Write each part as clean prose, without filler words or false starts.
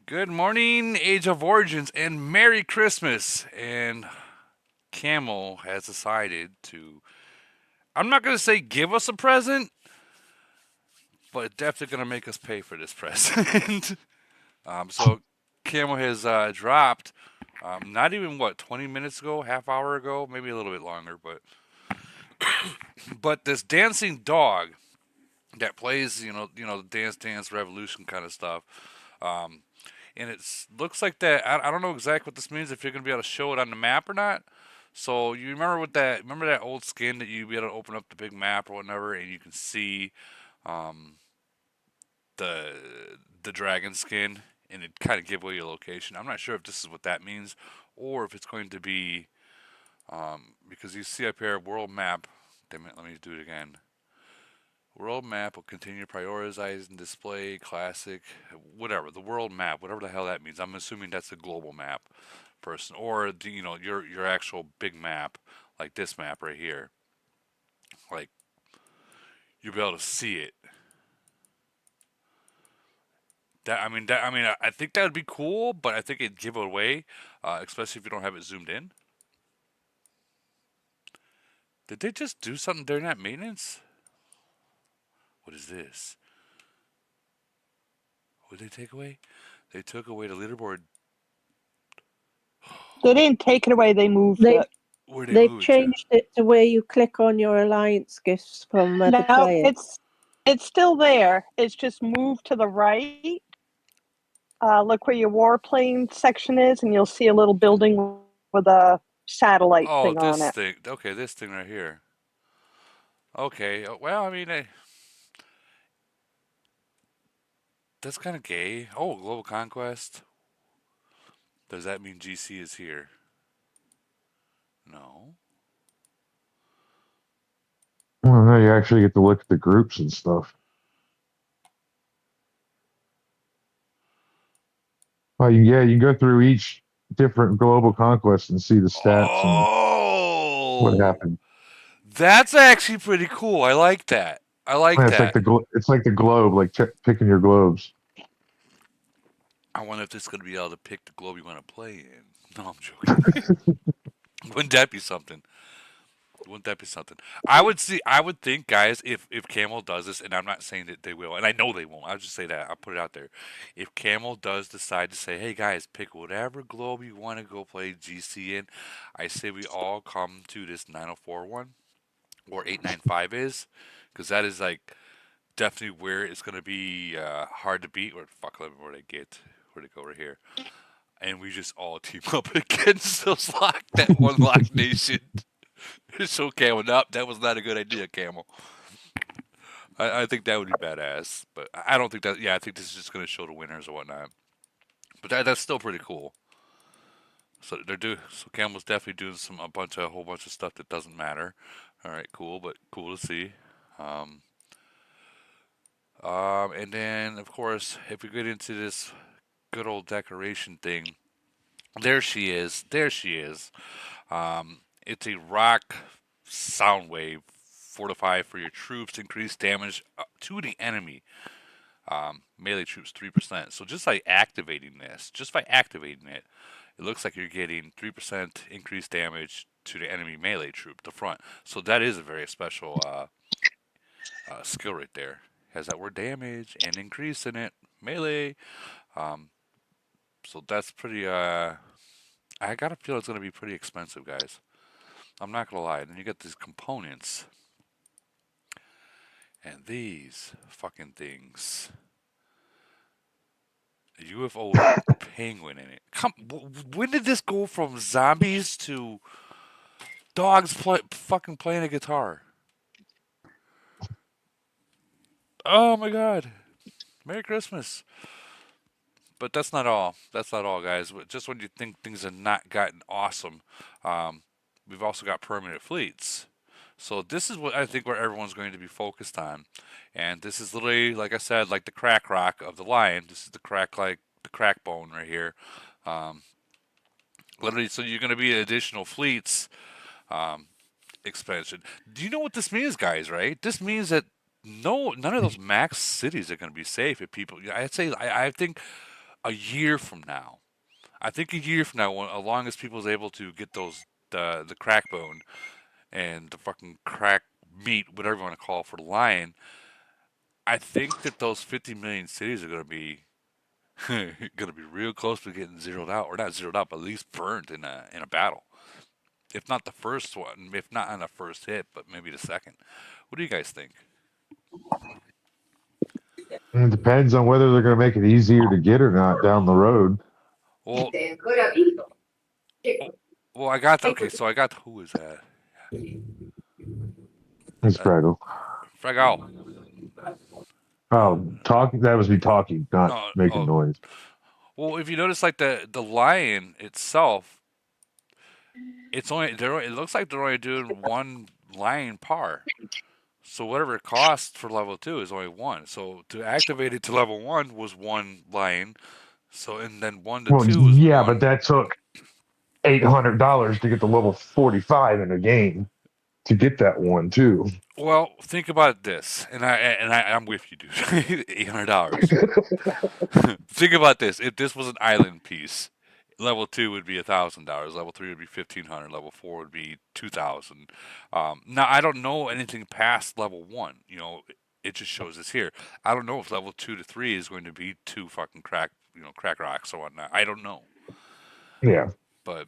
Good morning, Age of Origins, and Merry Christmas. And Camel has decided to, I'm not going to say give us a present, but definitely going to make us pay for this present. so Camel has dropped, not even what, 20 minutes ago, half hour ago, maybe a little bit longer, but this dancing dog that plays, the Dance Dance Revolution kind of stuff. Um, and it looks like that. I don't know exactly what this means. If you're gonna be able to show it on the map or not. So you remember what that? Remember that old skin that you be able to open up the big map or whatever, and you can see um, the the dragon skin, and it kind of give away your location. I'm not sure if this is what that means, or if it's going to be because you see up here world map. Damn it, let me do it again. World map will continue to prioritize and display classic, whatever the world map, whatever the hell that means. I'm assuming that's a global map person, or your actual big map, like this map right here. Like you'll be able to see it. I think that would be cool, but I think it'd give it away, especially if you don't have it zoomed in. Did they just do something during that maintenance? What is this? What did they take away? They took away the leaderboard. They didn't take it away, they moved They it. Where they they've move it to? changed it to where you click on your alliance gifts from other No, players. it's still there. It's just moved to the right. Look where your warplane section is, and you'll see a little building with a satellite Oh, thing on this it. thing. Okay, this thing right here. Okay. Well, that's kind of gay. Oh, global conquest. Does that mean GC is here? No. Well, no, you actually get to look at the groups and stuff. Oh, yeah, you go through each different global conquest and see the stats and what Oh, happened. that's actually pretty cool. I like that. I like Yeah, that. it's like the globe, like picking your globes. I wonder if this is gonna be able to pick the globe you want to play in. No, I'm joking. Wouldn't that be something? Wouldn't that be something? I would see. I would think, guys, if Camel does this, and I'm not saying that they will, and I know they won't. I'll just say that. I'll put it out there. If Camel does decide to say, "Hey, guys, pick whatever globe you want to go play GC in," I say we all come to this 904 one or 895 is, because that is like definitely where it's gonna be hard to beat. Or fuck, let me where they get where they go right here, and we just all team up against those that one lock nation. So Camel, up. That was not a good idea, Camel. I think that would be badass, but I don't think that. Yeah, I think this is just going to show the winners or whatnot. But that's still pretty cool. So they're do. So Camel's definitely doing a whole bunch of stuff that doesn't matter. All right, cool, but cool to see. Um, and then of course, if we get into this good old decoration thing, there she is. There she is. It's a rock sound wave. Fortify for your troops, increase damage to the enemy. Melee troops 3%. So just by activating this, just by activating it, it looks like you're getting 3% increased damage to the enemy melee troop, the front. So that is a very special skill right there. Has that word damage and increase in it, melee. Um, so that's pretty. I got a feel it's going to be pretty expensive, guys. I'm not gonna lie. Then you get these components and these fucking things. A UFO with a penguin in it. When did this go from zombies to dogs fucking playing a guitar? Oh my god! Merry Christmas. But that's not all. That's not all, guys. Just when you think things have not gotten awesome, um, we've also got permanent fleets. So this is what I think where everyone's going to be focused on, and this is literally, like I said, like the crack rock of the lion. This is the crack bone right here. Um, Literally, so you're going to be additional fleets um, expansion. Do you know what this means, guys? Right? This means that none of those max cities are going to be safe if people. I'd say I think a year from now. I think a year from now, as long as people's able to get those the crack bone and the fucking crack meat, whatever you want to call it, for the lion, I think that those 50 million cities are going to be going to be real close to getting zeroed out, or not zeroed out, but at least burned in a battle. If not the first one, if not on the first hit, but maybe the second. What do you guys think? And it depends on whether they're going to make it easier to get or not down the road. Well, oh, well, I got okay. So I got who is that? It's Uh, Fraggle. Fragile. Oh, talking. That was me talking, not No, making oh, noise. well, if you notice, like the lion itself, it's only they're. It looks like they're only doing one lion par. So whatever it costs for level 2 is only one. So to activate it to level 1 was one lion. So and then 1 to Well, 2 is yeah, but one. that took $800 to get to level 45 in a game to get that one too. Well, think about this, I'm with you, dude. $800. Think about this. If this was an island piece, level 2 would be $1,000. Level 3 would be 1,500. Level 4 would be 2,000. Now I don't know anything past level 1. You know, it just shows us here. I don't know if level 2 to 3 is going to be two fucking crack rocks or whatnot. I don't know, Yeah. but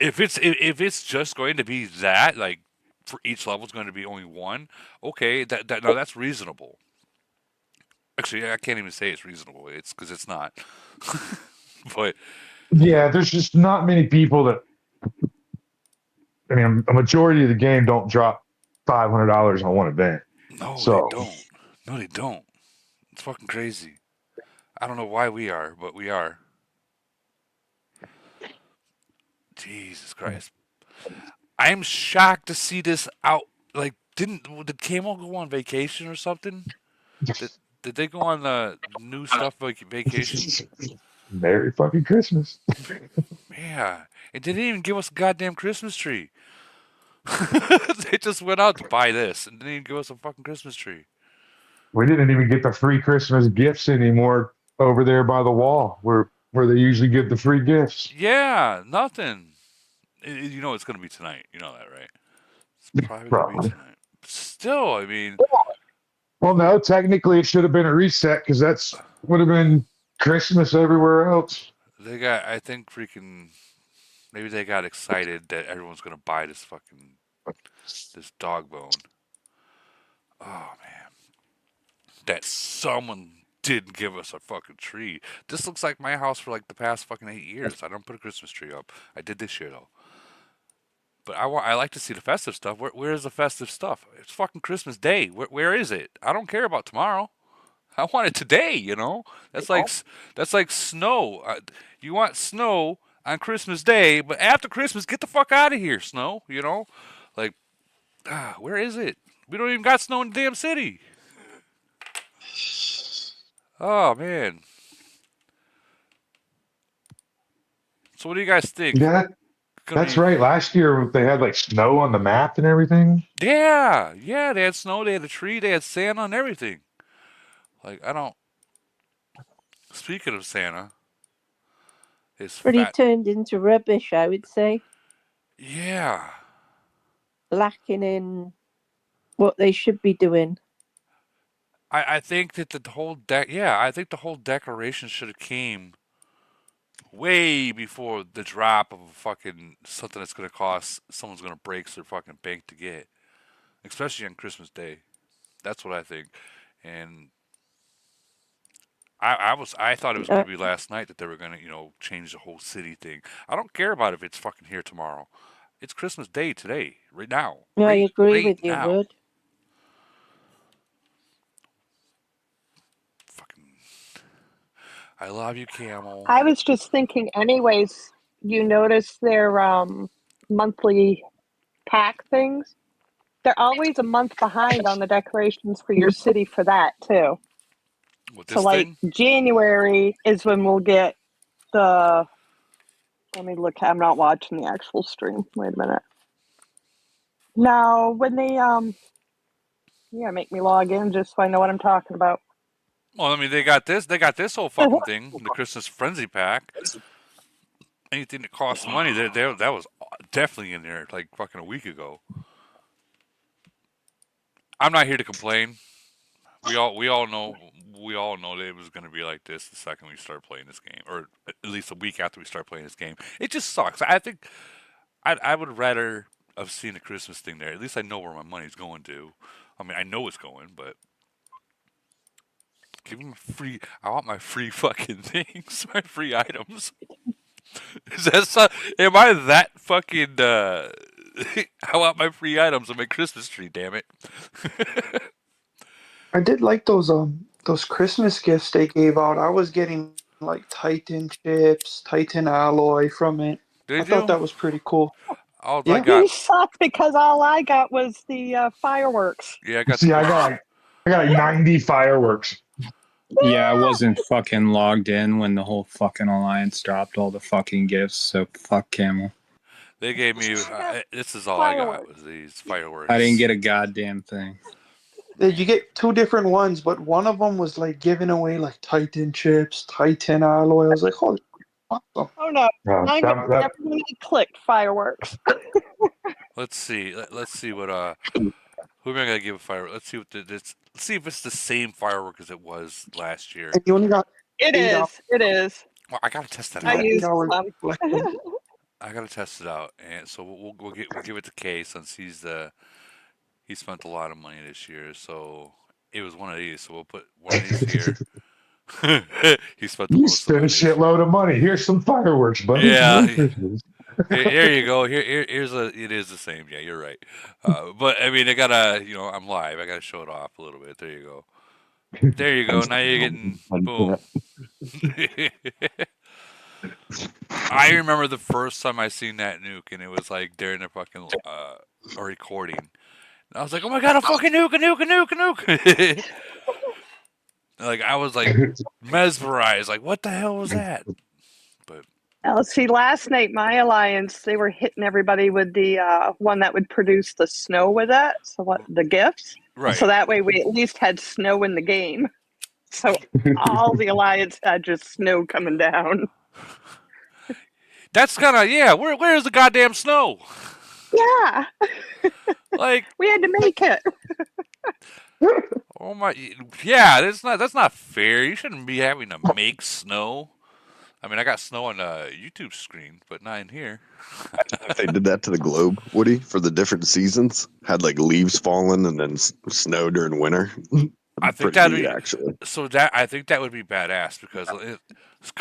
if it's just going to be that, like for each level is going to be only one, okay, that now that's reasonable. Actually, I can't even say it's reasonable. It's because it's not. But Yeah, there's just not many people that. I mean, a majority of the game don't drop $500 on one event. no, they So don't. No, they don't. It's fucking crazy. I don't know why we are, but we are. Jesus Christ. I'm shocked to see this out. Like, did Camo go on vacation or something? Did did they go on the new stuff vacation? Merry fucking Christmas. Yeah, and they didn't even give us a goddamn Christmas tree. They just went out to buy this and didn't even give us a fucking Christmas tree. We didn't even get the free Christmas gifts anymore over there by the wall where they usually give the free gifts. Yeah, nothing. You know it's gonna be tonight. You know that, right? It's probably gonna be Probably. tonight. Still, I mean, Well, no, technically it should have been a reset because that's would have been Christmas everywhere else. they got. I think freaking. Maybe they got excited that everyone's gonna buy this dog bone. Oh man, that someone didn't give us a fucking tree. This looks like my house for like the past fucking 8 years. I don't put a Christmas tree up. I did this year though. But I like to see the festive stuff. Where's the festive stuff? It's fucking Christmas Day. Where is it? I don't care about tomorrow. I want it today. You know, that's like snow. You want snow on Christmas Day, but after Christmas, get the fuck out of here, snow. You know, like where is it? We don't even got snow in the damn city. Oh man. So what do you guys think? Yeah, Gonna that's be right. Last year they had like snow on the map and everything. yeah. They had snow. They had a tree. They had Santa and everything. Like I don't. Speaking of Santa, his But he fat. turned into rubbish, I would say, Yeah, lacking in what they should be doing. I think that the whole deck. Yeah, I think the whole decoration should have came way before the drop of fucking something that's gonna cost someone's gonna break their fucking bank to get, especially on Christmas Day. That's what I think, and I thought it was Uh, gonna be last night that they were gonna change the whole city thing. I don't care about if it's fucking here tomorrow. It's Christmas Day today, right now, I agree right with you, now. Bud. Fucking, I love you, Camel. I was just thinking, anyways, you notice their monthly pack things? They're always a month behind on the decorations for your city for that, too. With So, this like, thing, January is when we'll get the. Let me look. I'm not watching the actual stream. Wait a minute. Now, when they. Yeah, make me log in just so I know what I'm talking about. Well, I mean, they got this. They got this whole fucking thing, the Christmas Frenzy Pack. Anything that costs money, that was definitely in there like fucking a week ago. I'm not here to complain. We all know that it was going to be like this the second we start playing this game, or at least a week after we start playing this game. It just sucks. I think I would rather have seen the Christmas thing there. At least I know where my money's going to. I mean, I know it's going, but give me free. I want my free fucking things, my free items. Is that am I that fucking? I want my free items on my Christmas tree. Damn it! I did like those Christmas gifts they gave out. I was getting like Titan chips, Titan alloy from it. I Did thought you? that was pretty cool. All I Yeah. got. You suck because all I got was the fireworks. Yeah, I got the See, I Christmas. got like 90 fireworks. Yeah, I wasn't fucking logged in when the whole fucking alliance dropped all the fucking gifts. So fuck Camel. They gave me. This is all I got was these fireworks. I didn't get a goddamn thing. You get two different ones, but one of them was like giving away like Titan chips, Titan alloy. I was like, holy awesome. Oh no, mine That- that- everyone clicked fireworks. Let's see. Let's see what. Who am I gonna give a firework? Let's see what let's see if it's the same firework as it was last year. And you only got It 8 hours. is. It is. Well, I gotta test that I out. Yeah, used 8 hours some. collection. I gotta test it out, and so we'll give it to Kay since he spent a lot of money this year. So it was one of these. So we'll put one of these here. He spent the You most of spent a money. shitload of money. Here's some fireworks, buddy. Yeah. Merry Christmas. Here you go. Here's a. It is the same. Yeah, you're right. But I mean, I gotta. I'm live. I gotta show it off a little bit. There you go. There you go. Now you're getting boom. I remember the first time I seen that nuke, and it was like during a fucking a recording. And I was like, "Oh my god, a fucking nuke, a nuke, a nuke, a nuke!" Like I was like mesmerized. Like, what the hell was that? But Now, see, last night my alliance they were hitting everybody with the one that would produce the snow with it. So what the gifts? right. So that way we at least had snow in the game. So all the alliance had just snow coming down. That's kind of yeah. Where's the goddamn snow? Yeah, Like, we had to make it. oh my, yeah. That's not fair. You shouldn't be having to make snow. I mean, I got snow on the YouTube screen, but not in here. If they did that to the globe, Woody, for the different seasons, had like leaves falling and then snow during winter. I think Pretty that'd neat, be actually. so that I think that would be badass because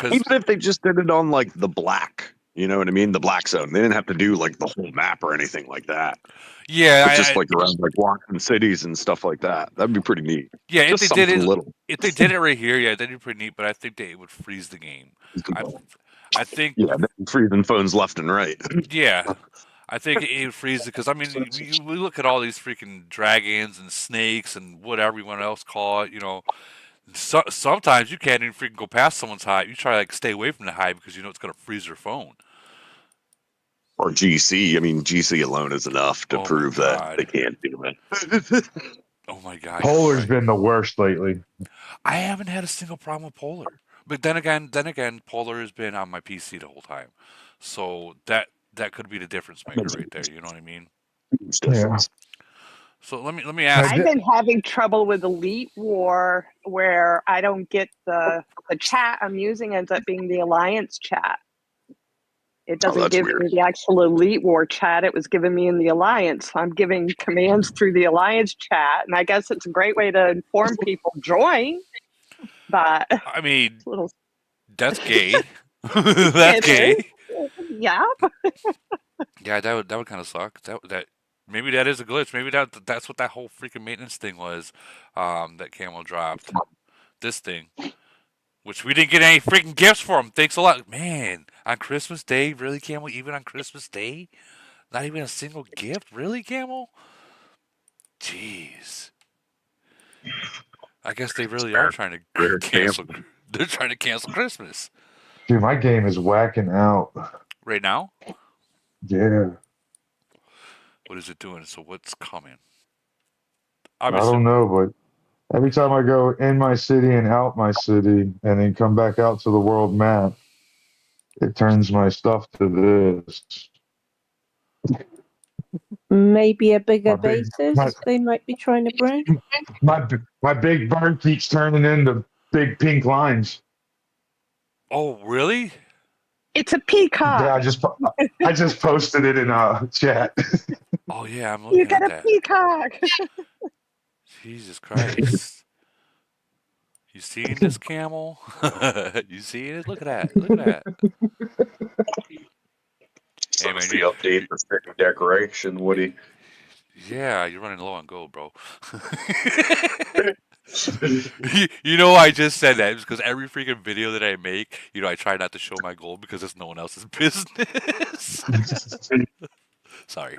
Even if they just did it on like the black, you know what I mean, the black zone, they didn't have to do like the whole map or anything like that. yeah, But just like around like Washington cities and stuff like that. That'd be pretty neat. yeah. If Just they did something it, little. if they did it right here, yeah, that'd be pretty neat. But I think it would freeze the game. I think Yeah, freezing phones left and right. yeah. I think it would freeze it because I mean we look at all these freaking dragons and snakes and whatever you want else call it. Sometimes you can't even freaking go past someone's hive. You try to like stay away from the hive because you know it's gonna freeze your phone. Or GC. I mean, GC alone is enough to Oh my prove that God. they can't do it. Oh my god. Polar's been the worst lately. I haven't had a single problem with Polar. But then again, Polar has been on my PC the whole time. So that could be the difference maker right there. You know what I mean? Yeah. So let me ask. I've been having trouble with Elite War where I don't get the chat I'm using ends up being the Alliance chat. It doesn't that's give weird. me the actual Elite War chat. It was giving me in the Alliance. I'm giving commands through the Alliance chat, and I guess it's a great way to inform people join. But I mean, it's a little, that's gay. That's It gay. yeah. Yeah, that would kind of suck. That maybe that is a glitch. Maybe that's what that whole freaking maintenance thing was. That Camel dropped this thing, which we didn't get any freaking gifts for him. Thanks a lot, man. On Christmas Day, really, Camel? Even on Christmas Day, not even a single gift, really, Camel? Jeez. I guess they really are trying to They're cancel. They're trying to cancel Christmas Dude, my game is whacking out. right now. Yeah. What is it doing? So what's coming? I Obviously, don't know, but Every time I go in my city and out my city, and then come back out to the world map, it turns my stuff to this. Maybe a bigger My big, my basis they might be trying to bring. my big bird keeps turning into big pink lines. Oh, really? It's a peacock. Yeah, I just posted it in a chat. Oh yeah, I'm You looking got at a that. peacock. Jesus Christ. You seen this camel? You seen it? Look at that. Look at that. So Hey man, the update for second decoration, Woody. yeah, you're running low on gold, bro. You know why I just said that? It's because every freaking video that I make, I try not to show my gold because it's no one else's business. Sorry.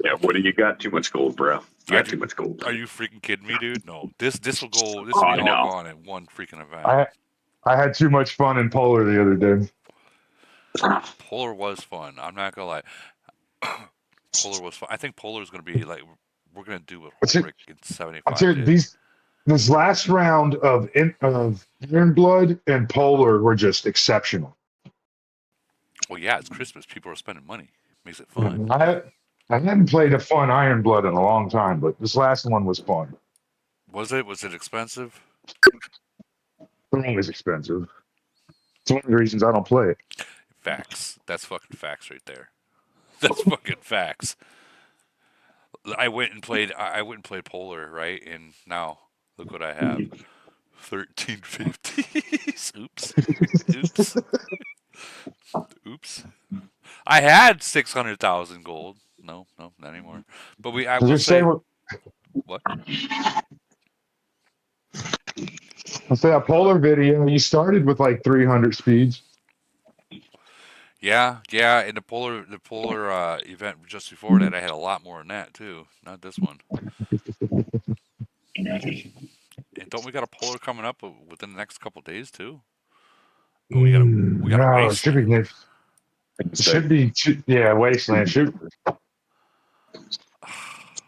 Yeah, Woody, you got too much gold, bro. You Are got you, too much gold. are you freaking kidding me, dude? No. This will go. This will Oh, be I all know. gone in one freaking event. I had too much fun in Polar the other day. Polar was fun. I'm not gonna lie. Polar was fun. I think Polar is gonna be like we're gonna do a What's it? freaking I'll tell 75 you, days. this last round of Iron Blood and Polar were just exceptional. Well, yeah, it's Christmas. People are spending money. Makes it fun. I hadn't played a fun Iron Blood in a long time, but this last one was fun. Was it? Was it expensive? They're always expensive. It's one of the reasons I don't play it. Facts. That's fucking facts right there. That's fucking facts. I went and played. I went and played Polar, right? And now look what I have. 1350s. Oops. Oops. Oops. I had 600,000 gold. No, not anymore. But I will say what? I'll say a Polar video. You started with like 300 speeds. Yeah, and the polar event just before that, I had a lot more than that too. Not this one. And don't we got a polar coming up within the next couple days too? Oh, we got a No, it should be wasteland. yeah, Wasteland.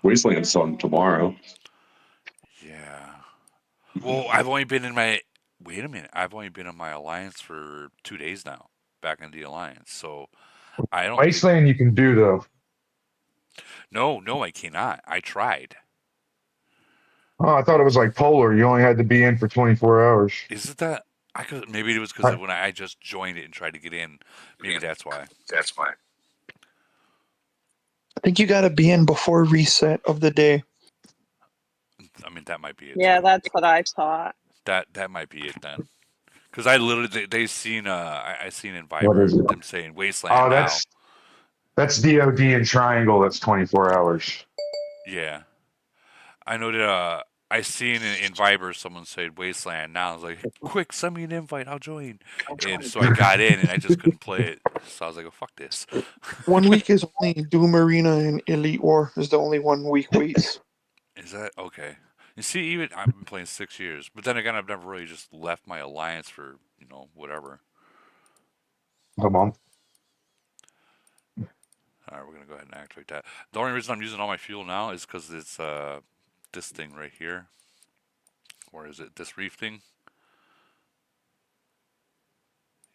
Wasteland's on tomorrow. Yeah. Well, I've only been in my. Wait a minute. I've only been in my alliance for 2 days now. Back in the alliance, so I don't. Wasteland you can do though. No, I cannot. I tried. Oh, I thought it was like Polar. You only had to be in for 24 hours. Is it that? I could maybe it was because when I just joined it and tried to get in. Maybe that's why. That's fine. I think you got to be in before reset of the day. I mean, that might be it. Yeah, too. that's what I thought. That might be it then. Because I literally they seen I seen in What is Viber it? them saying Wasteland Oh, now. that's DOD and Triangle. That's 24 hours. Yeah, I know that. I seen in Viber someone said Wasteland now. I was like, quick, send me an invite. I'll join. And so I got in and I just couldn't play it. So I was like, oh fuck this. 1 week is only Doom Arena and Elite War is the only 1 week waits. Is that okay? You see, even I've been playing 6 years, but then again, I've never really just left my alliance for whatever. Come on. All right, we're gonna go ahead and activate that. The only reason I'm using all my fuel now is because it's this thing right here, or is it this reef thing?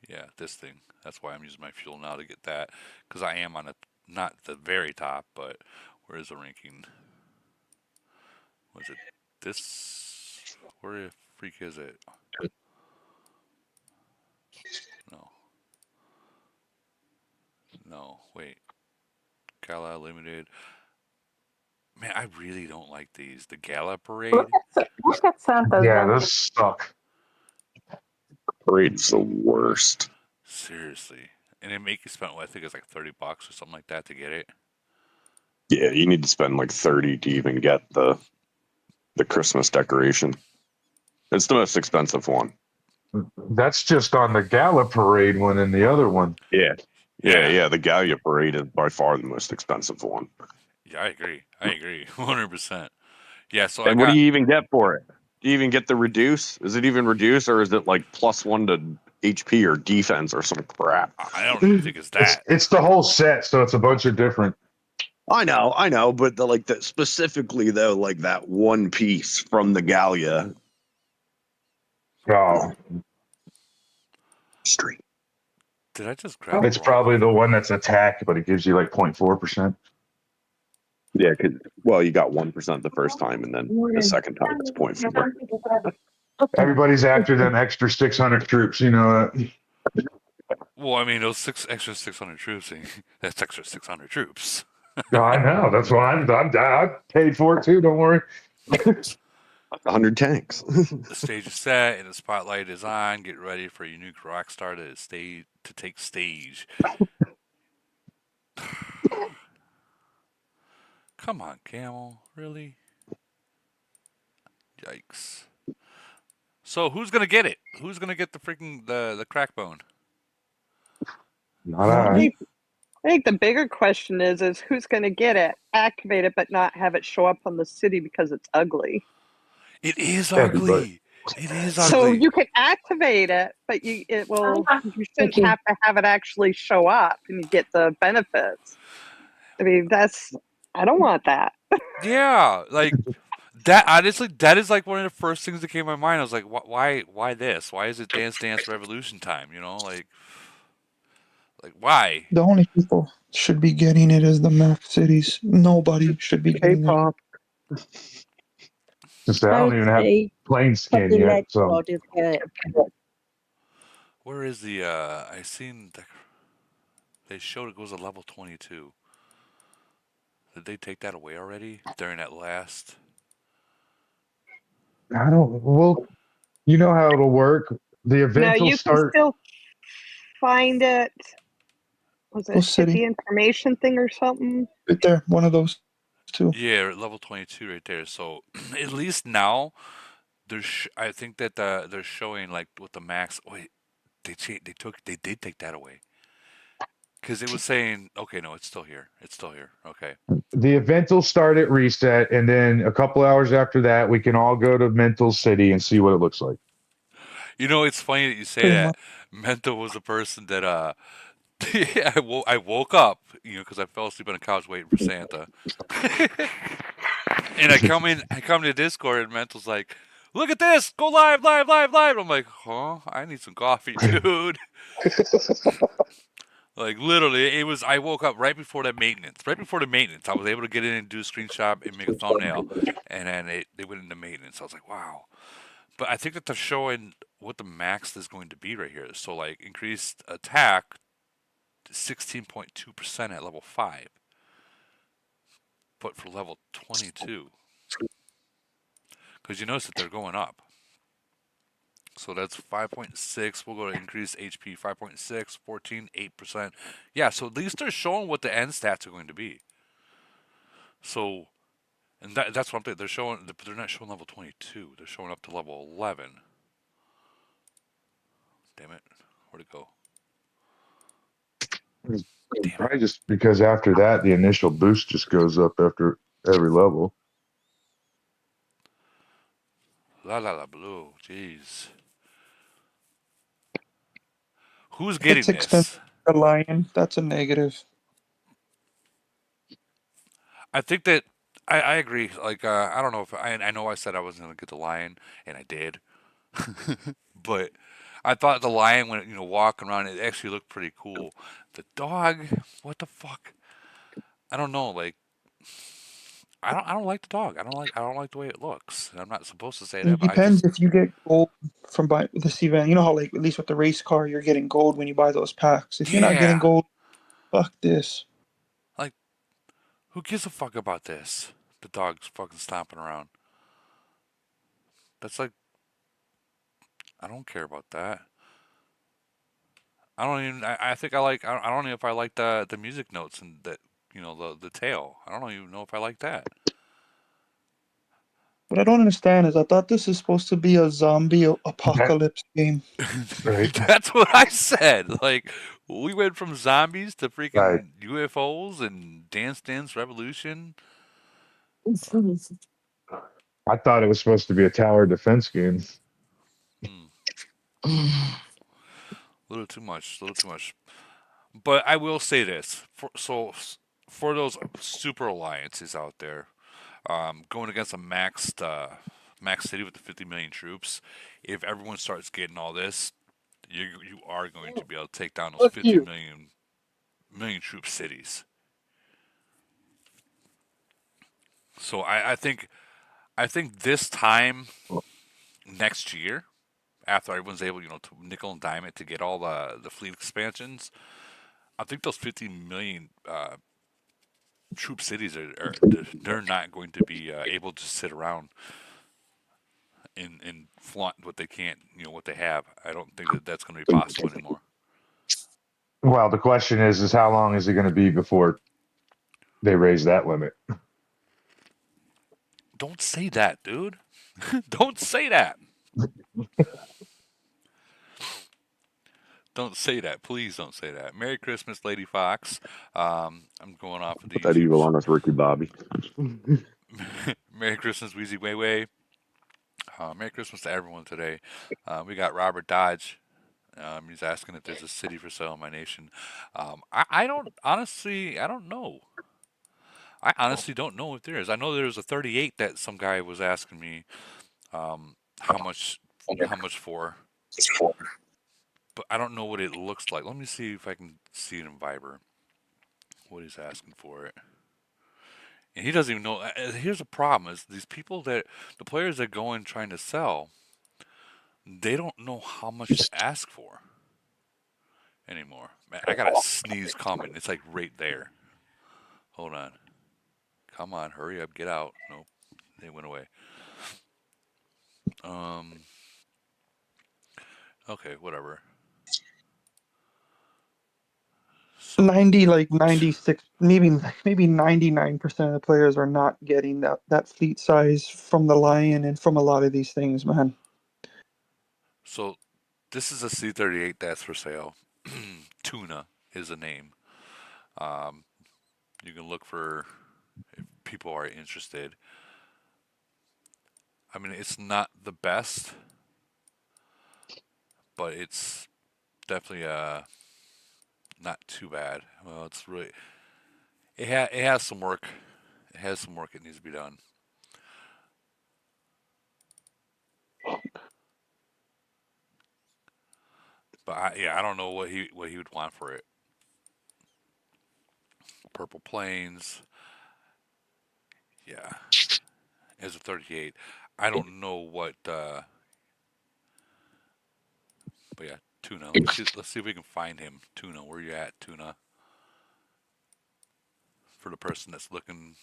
Yeah, this thing. That's why I'm using my fuel now to get that, because I am on not the very top, but where is the ranking? Was it this? Where the freak is it? No, wait. Gala Limited. Man, I really don't like these. The Gala Parade. Look at Santa's. Yeah, those suck. Parade's the worst. Seriously. And they make you spend, I think it's like $30 or something like that to get it. Yeah, you need to spend like 30 to even get the Christmas decoration. It's the most expensive one. That's just on the Gala Parade one and the other one. Yeah. The Gallia Parade is by far the most expensive one. Yeah, I agree. 100%. Yeah, so and what do you even get for it? Do you even get the reduce? Is it even reduce, or is it like +1 to HP or defense or some crap? I don't even think it's that. It's the whole set, so it's a bunch of different. I know, but the specifically though, like that one piece from the Gallia Oh, street. Did I just grab it's the wrong? probably the one that's attack, but it gives you like 0.4%. Yeah, well, you got 1% the first time, and then the second time it's 0.4. Everybody's after them extra 600 troops. You know. Well, I mean, those extra 600 troops. That's extra 600 troops. I know. That's why I paid for it too. Don't worry. 100 tanks. The stage is set and the spotlight is on. Get ready for your nuke rock star to take stage. Come on, Camel. Really? Yikes. So who's gonna get it? Who's gonna get the freaking the crackbone? Not I I. think, I think the bigger question is who's going to get it, activate it, but not have it show up on the city because it's ugly. It is Everybody. ugly. It is So ugly. you can activate it, but you shouldn't have to have it actually show up and you get the benefits. I mean, I don't want that. Yeah, like that. Honestly, that is like one of the first things that came to my mind. I was like, why this? Why is it Dance Dance Revolution time? You know, like why? The only people should be getting it is the Mac cities. Nobody should be getting it. K-pop. Just say, I I don't would even have say plain skin probably yet, Lead so God will get it. Where is the? I seen they showed it goes to level 22. Did they take that away already during that last? I don't. Well, you know how it'll work. The No, event will you can start. still find it. Was Go it hit city. the information thing or something? Right there. One of those two. Yeah, level 22 right there. So at least now I think that they're showing like with the max. Wait, they did take that away because it was saying okay, no, it's still here. It's still here. Okay. The event will start at reset, and then a couple hours after that, we can all go to Mental City and see what it looks like. You know, it's funny that you say Pretty that. much. Mento was a person that I woke up, because I fell asleep on the couch waiting for Santa. And I come to Discord and Mental's like, "Look at this! Go live, live, live, live!" I'm like, "Huh? I need some coffee, dude." Like literally, it was. I woke up right before that maintenance. Right before the maintenance, I was able to get in and do a screenshot and make a thumbnail, and then they went into maintenance. I was like, "Wow!" But I think that they're showing what the max is going to be right here. So like increased attack, 16.2% at level 5, but for level 22, because you notice that they're going up. So that's 5.6. We'll go to increase HP 5.6, 14, 8%. Yeah, so at least they're showing what the end stats are going to be. So, and that's what I'm thinking. They're not showing level 22. They're showing up to level 11. Damn it. Where'd it go? Probably just because after that, the initial boost just goes up after every level. La la la blue. Jeez. Who's getting It's expensive. this? The lion. That's a negative. I think that I agree. Like I don't know if I know I said I wasn't gonna get the lion, and I did, but I thought the lion when walking around it actually looked pretty cool. The dog, what the fuck? I don't know. Like I don't like the dog. I don't like the way it looks. And I'm not supposed to say that, It but I depends just if you get gold from buying this event. You know how, like, at least with the race car, you're getting gold when you buy those packs. If you're not getting yeah. gold, fuck this. Like who gives a fuck about this? The dog's fucking stomping around. That's like I don't care about that. I don't even. I think I like. I don't know if I like the music notes and that the tail. I don't even know if I like that. What I don't understand is I thought this is supposed to be a zombie That, apocalypse game. right. That's what I said. Like we went from zombies to Right. freaking UFOs and Dance Dance Revolution. I thought it was supposed to be a tower defense game. A little too much. A little too much. But I will say this. for those super alliances out there, going against a max city with the 50 million troops, if everyone starts getting all this, you are going to be able to take down those Fuck 50 you. million troop cities. So I think this time next year, after everyone's able, to nickel and dime it to get all the fleet expansions, I think those 50 million troop cities they're not going to be able to sit around and flaunt what they can't, what they have. I don't think that that's going to be possible anymore. Well, the question is how long is it going to be before they raise that limit? Don't say that, dude. Don't say that. Don't say that. Please don't say that. Merry Christmas, Lady Fox. I'm going off of the Put that evil YouTube. on us, Ricky Bobby. Merry Christmas, Weezy Way Way. Merry Christmas to everyone today. We got Robert Dodge. He's asking if there's a city for sale in my nation. I don't honestly. I don't know. I honestly don't know if there is. I know there's a 38 that some guy was asking me how much for, but I don't know what it looks like. Let me see if I can see it in Viber. What he's asking for it. And he doesn't even know. Here's the problem: is these people the players that go in trying to sell, they don't know how much to ask for anymore. Man, I got a sneeze coming. It's like right there. Hold on. Come on, hurry up, get out. Nope, they went away. Um. Okay, whatever. So 90, like 96, maybe 99% of the players are not getting that fleet size from the Lion and from a lot of these things, man. so this is a C-38 that's for sale. Tuna is the name. Um, you can look for if people are interested. I mean, it's not the best, but it's definitely not too bad. Well, it's really it has some work. It has some work that needs to be done. But I don't know what he would want for it. Purple Plains, yeah, as a 38. I don't know what, but yeah, Tuna. Let's see if we can find him. Tuna, where you at, Tuna? For the person that's looking,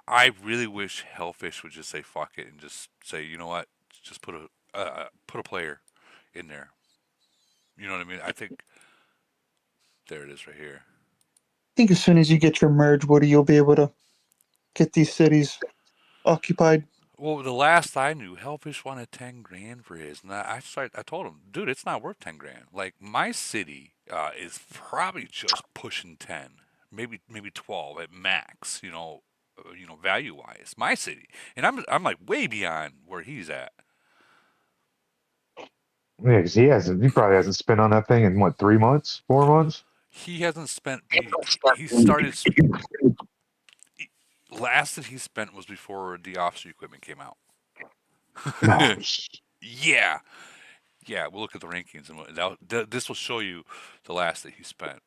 I really wish Hellfish would just say fuck it and just say, you know what, just put a player in there. You know what I mean? I think there it is right here. I think as soon as you get your merge, Woody, you'll be able to get these cities occupied. Well, the last I knew, Hellfish wanted 10 grand for his, and I told him, dude, it's not worth 10 grand. Like my city is probably just pushing 10, maybe 12 at max. Value wise, my city, and I'm like way beyond where he's at. Yeah, because he probably hasn't spent on that thing in what, 3 months, 4 months? He hasn't spent. He started. Last that he spent was before the officer equipment came out. No. Yeah, yeah. We'll look at the rankings, and this will show you the last that he spent.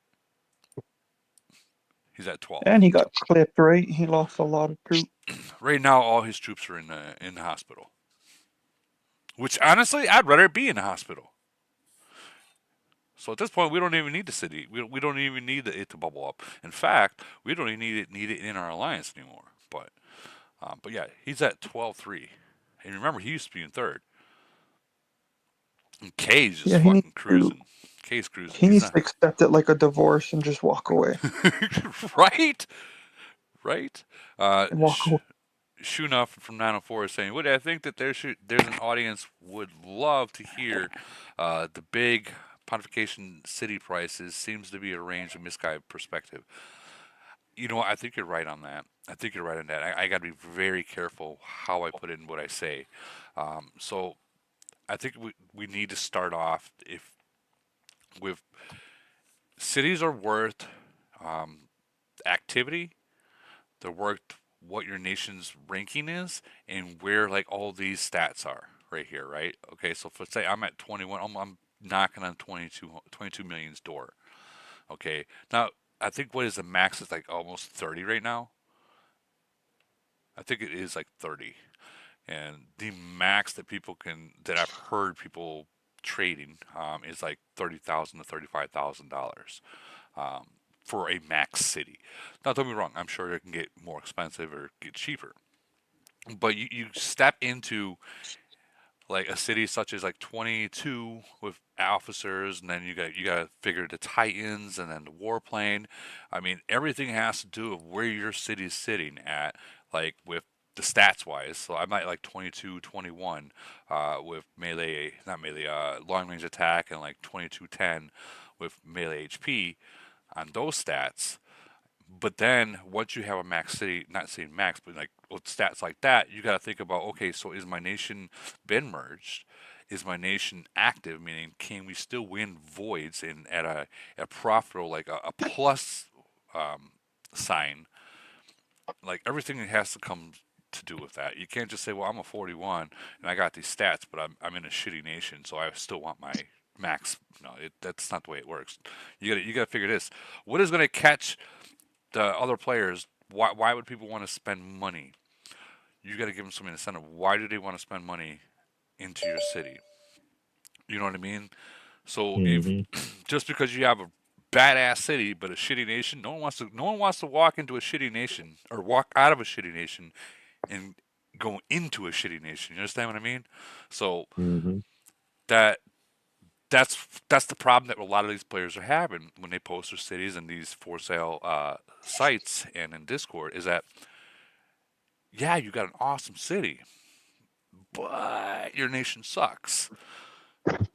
He's at 12. And he got clipped, right? He lost a lot of troops. Right now, all his troops are in the hospital. Which honestly, I'd rather be in the hospital. So at this point, we don't even need the city. We don't even need it to bubble up. In fact, we don't even need it in our alliance anymore. But yeah, he's at 12-3. And remember, he used to be in third. And K's just Yeah, fucking cruising. K's cruising. he He's needs not to accept it like a divorce and just walk away. right, right. And walk away. Shuna from 904 is saying, Woody, I think that there's an audience would love to hear the big pontification city prices seems to be a range of misguided perspective. You know what? I think you're right on that. I think you're right on that. I got to be very careful how I put it in what I say. So I think we need to start off if with cities are worth activity. They're worth what your nation's ranking is and where like all these stats are right here, right? Okay, so for say I'm at 21, I'm knocking on 22 million's door. Okay, now I think what is the max is like almost 30 right now. I think it is like 30. And the max that people can that I've heard people trading is like $30,000 to $35,000 um, for a max city. Now, don't get me wrong. I'm sure it can get more expensive or get cheaper. But you step into like a city such as like 22 with officers, and then you got to figure the Titans and then the warplane. I mean, everything has to do with where your city's sitting at, like with the stats wise. So I'm at like 22, 21 with melee, not melee, long range attack, and like 2210 with melee HP on those stats. But then once you have a max city, not saying max, but like with stats like that, you got to think about, okay, so is my nation been merged? Is my nation active? Meaning, can we still win voids in at a profitable like a plus um, sign? Like everything has to come to do with that. You can't just say, well, I'm a 41 and I got these stats, but I'm in a shitty nation, so I still want my max. No, that's not the way it works. You got to figure this. What is going to catch the other players? Why would people want to spend money? You got to give them some incentive. Why do they want to spend money into your city? You know what I mean? So if Hmm. just because you have a badass city but a shitty nation, no one wants to walk into a shitty nation or walk out of a shitty nation and go into a shitty nation. You understand what I mean? So Hmm. that that's the problem that a lot of these players are having when they post their cities in these for sale sites and in Discord is that yeah, you got an awesome city, but your nation sucks.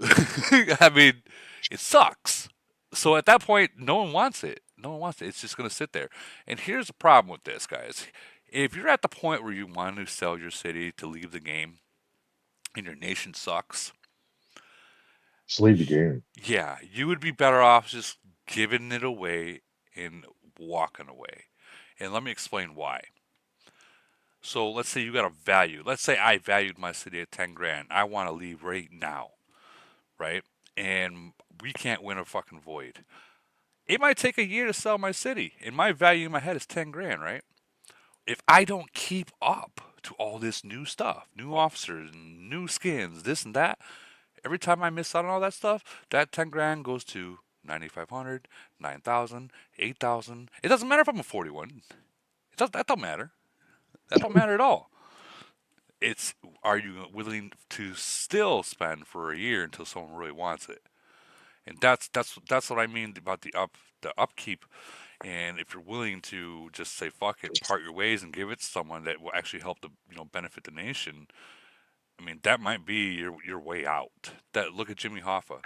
I mean, it sucks. So at that point, no one wants it. No one wants it. It's just going to sit there. And here's the problem with this, guys. If you're at the point where you want to sell your city to leave the game and your nation sucks, Just leave the game. yeah, you would be better off just giving it away and walking away. And let me explain why. So let's say you got a value. Let's say I valued my city at 10 grand. I want to leave right now, right? And we can't win a fucking void. It might take a year to sell my city, and my value in my head is 10 grand, right? If I don't keep up to all this new stuff, new officers, new skins, this and that, every time I miss out on all that stuff, that 10 grand goes to 9,500, 9,000, 8,000. It doesn't matter if I'm a 41. That don't matter. That don't matter at all. It's are you willing to still spend for a year until someone really wants it? And that's what I mean about the upkeep. And if you're willing to just say fuck it, part your ways, and give it to someone that will actually help to benefit the nation, I mean that might be your way out. That look at Jimmy Hoffa.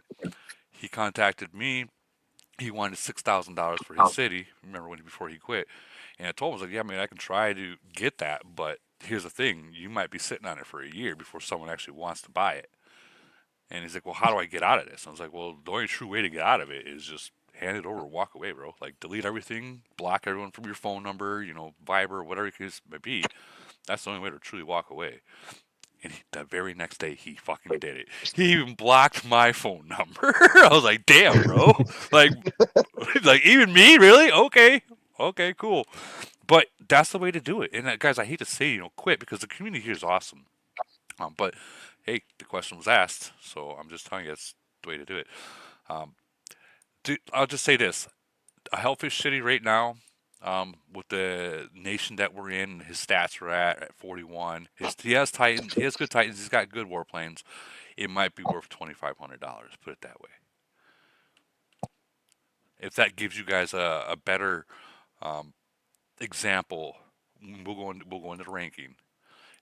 He contacted me. He wanted $6,000 for his city. Remember when before he quit? And I told him I was like, yeah, I mean I can try to get that, but here's the thing: you might be sitting on it for a year before someone actually wants to buy it. And he's like, well, how do I get out of this? And I was like, well, the only true way to get out of it is just hand it over, walk away, bro. Like, delete everything, block everyone from your phone number, Viber, whatever it case may be. That's the only way to truly walk away. And the very next day, he fucking did it. He even blocked my phone number. I was like, damn, bro. like, like even me, really? Okay, cool. But that's the way to do it. And guys, I hate to say, quit because the community here is awesome. But hey, the question was asked, so I'm just telling you that's the way to do it. Um, I'll just say this: a Hellfish City right now, with the nation that we're in, his stats are at 41. He has Titans. He has good Titans. He's got good warplanes. It might be worth $2,500. Put it that way. If that gives you guys a better um, example, we'll go into the ranking,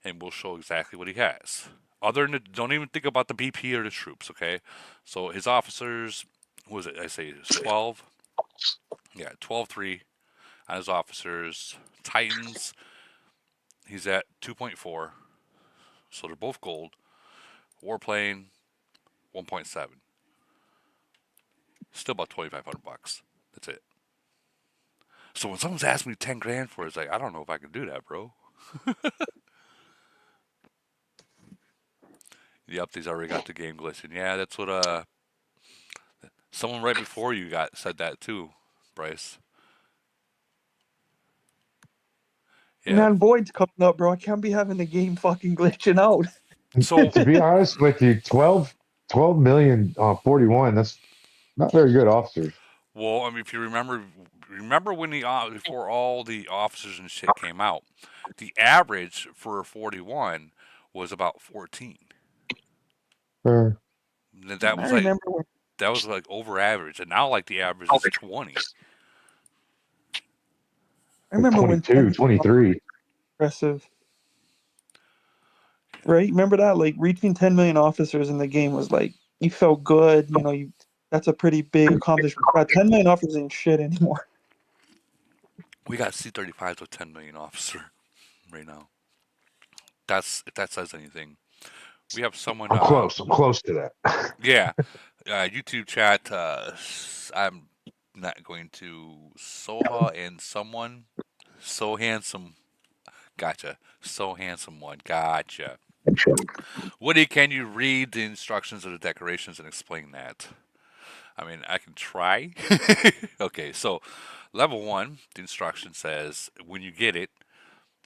and we'll show exactly what he has. Other than don't even think about the BP or the troops, okay? So his officers, what was it? I say it was 12. Yeah, 12-3 on his officers. Titans, he's at 2.4. So they're both gold. Warplane, 1.7. Still about $2,500. That's it. So when someone's asking me 10 grand for it, it's like, I don't know if I can do that, bro. The updates already got the game glitching. Yeah, that's what someone right before you got said that too, Bryce. Yeah. Man, Void's coming up, bro. I can't be having the game fucking glitching out. So To be honest with you, 12 million 41. That's not very good officers. well, I mean, if you remember when before all the officers and shit came out, the average for 41 was about 14. Uh, That I was like remember when over average, and now like the average is 20. I remember when 22, 23. impressive. Right? Remember that? Like reaching 10 million officers in the game was like you felt good. You know, that's a pretty big accomplishment. But 10 million officers ain't shit anymore. We got C-35s with 10 million officer right now. That's if that says anything. We have someone. I'm close. I'm close to that. Yeah, YouTube chat. I'm not going to Soha and someone so handsome. Gotcha. So handsome one. Gotcha. Woody, can you read the instructions of the decorations and explain that? I mean, I can try. Okay, so level 1, the instruction says when you get it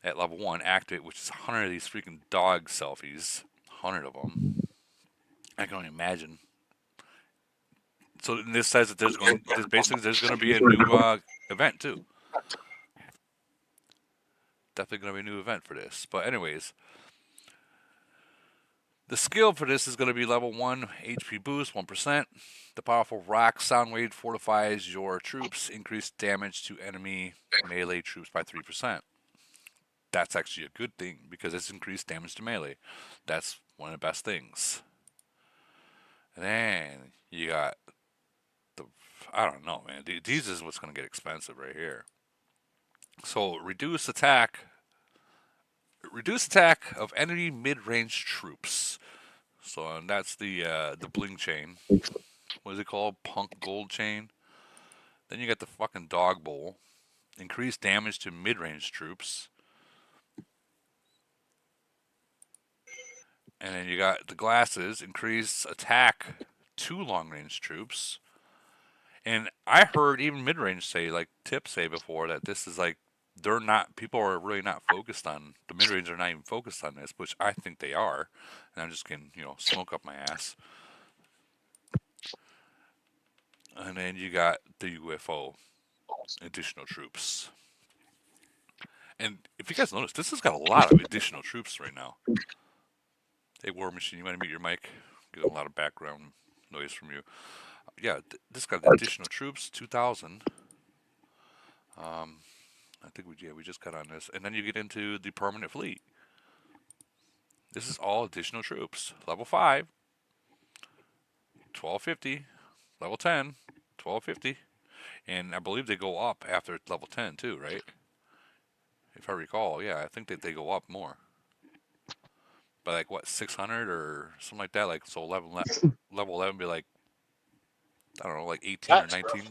at level 1, activate, which is 100 of these freaking dog selfies. 100 of them. I can only imagine. So this says that there's going to be a new event too. Definitely going to be a new event for this. But anyways, the skill for this is going to be level 1, HP boost, 1%. The powerful rock sound wave fortifies your troops, increase damage to enemy melee troops by 3%. That's actually a good thing because it's increased damage to melee. That's one of the best things. And then you got I don't know, man. These is what's going to get expensive right here. So reduce attack of enemy mid-range troops. So and that's the bling chain. What is it called? Punk gold chain. Then you got the fucking dog bowl. Increase damage to mid-range troops. And then you got the glasses. Increase attack to long-range troops. And I heard even mid-range say, like Tip say before, that this is like people are really not focused on the mid-range are not even focused on this, which I think they are. And I'm just getting smoke up my ass. And then you got the UFO additional troops. And if you guys notice, this has got a lot of additional troops right now. Hey, War Machine, you want to mute your mic? Get a lot of background noise from you. Yeah, this got additional troops, 2,000. I think we just got on this, and then you get into the permanent fleet. This is all additional troops. Level 5, 1250. Level 10, 1250. And I believe they go up after level 10 too, right? If I recall, yeah, I think that they go up more. By like what, 600 or something like that. Like so, level 11 be like, I don't know, like 18 or 19.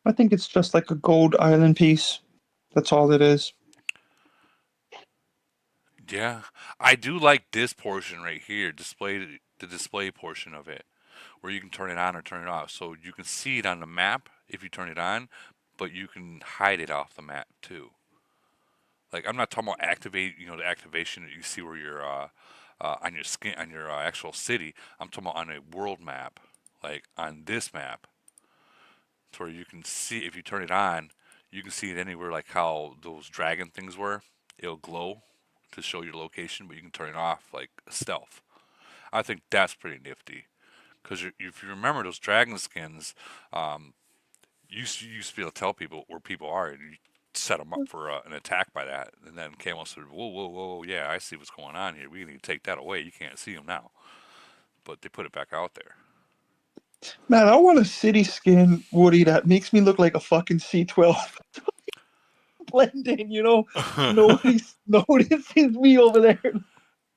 I think it's just like a gold island piece. That's all it is. Yeah, I do like this portion right here, the display portion of it, where you can turn it on or turn it off. So you can see it on the map if you turn it on, but you can hide it off the map too. Like I'm not talking about the activation that you see where you're on your skin on your actual city. I'm talking about on a world map, like on this map, to where you can see if you turn it on, you can see it anywhere, like how those dragon things were. It'll glow to show your location, but you can turn it off like stealth. I think that's pretty nifty because if you remember those dragon skins, you used to be able to tell people where people are, and you set them up for an attack by that. And then Camo said, "Whoa, whoa, whoa, yeah, I see what's going on here. We need to take that away. You can't see them now." But they put it back out there. Man, I want a city skin, Woody, that makes me look like a fucking C-12. Blend in, Nobody notices me over there.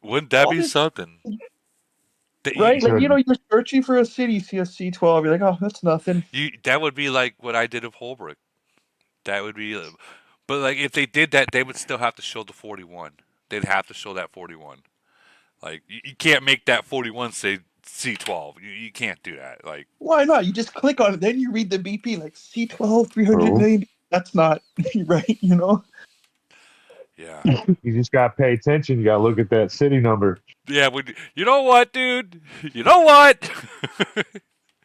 Wouldn't that be something? Right? Like, to- you're searching for a city, you see a C12, you're like, oh, that's nothing. that would be like what I did of Holbrook. That would be, but like if they did that, they would still have to show the 41. They'd have to show that 41. Like you can't make that 41 say C12. You can't do that. Like Why not? You just click on it, then you read the BP, like C12, 300 Oh. million. That's not right, yeah, you just got to pay attention. You got to look at that city number. yeah. You know what, dude? You know what?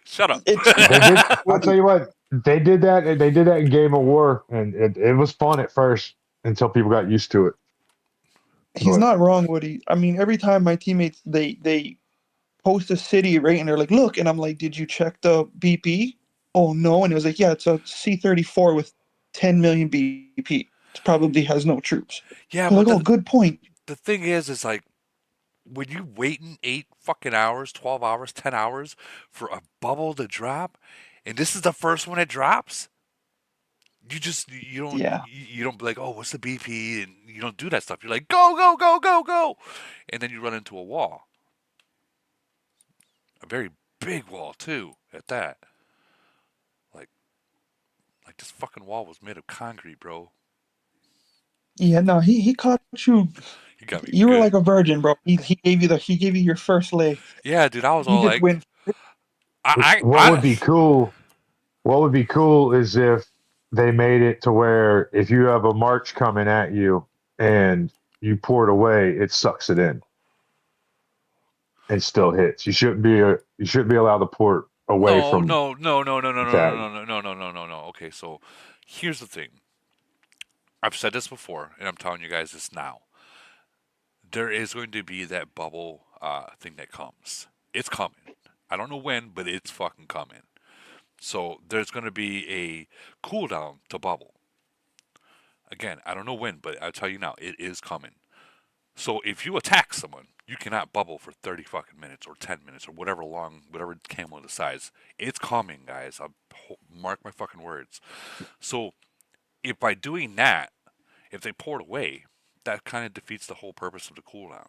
Shut up. It's They did. I'll tell funny. you what. They did that. They did that in Game of War, and it was fun at first until people got used to it. He's But not wrong, Woody. I mean, every time my teammates they post a city, right, and they're like, "Look," and I'm like, "Did you check the BP?" Oh no, and it was like, "Yeah, it's a C34 with 10 million BP. It probably has no troops." Yeah, I'm like, but "Oh, good point." the thing is like when you waiting 8 fucking hours, 12 hours, 10 hours for a bubble to drop, and this is the first one it drops. Yeah, You don't be like, oh, what's the BP, and you don't do that stuff. You're like, go go go go go, and then you run into a wall, a very big wall too. At that, like this fucking wall was made of concrete, bro. yeah. No, he caught you. He got me You were good. like a virgin, bro. He gave you your first lay. Yeah, dude, I was He all just like, went. what would be cool? What would be cool is if they made it to where if you have a march coming at you and you pour it away, it sucks it in and still hits. You shouldn't be allowed to pour it away no, from no, no, no, no, no, no, that. no, no, no, no, no, no, no. Okay, so here's the thing. I've said this before, and I'm telling you guys this now. There is going to be that bubble thing that comes. It's coming. I don't know when, but it's fucking coming. So there's going to be a cooldown to bubble. Again, I don't know when, but I'll tell you now, it is coming. So if you attack someone, you cannot bubble for 30 fucking minutes or 10 minutes or whatever camo decides. It's coming, guys. Mark my fucking words. So if by doing that, if they pour it away, that kind of defeats the whole purpose of the cooldown.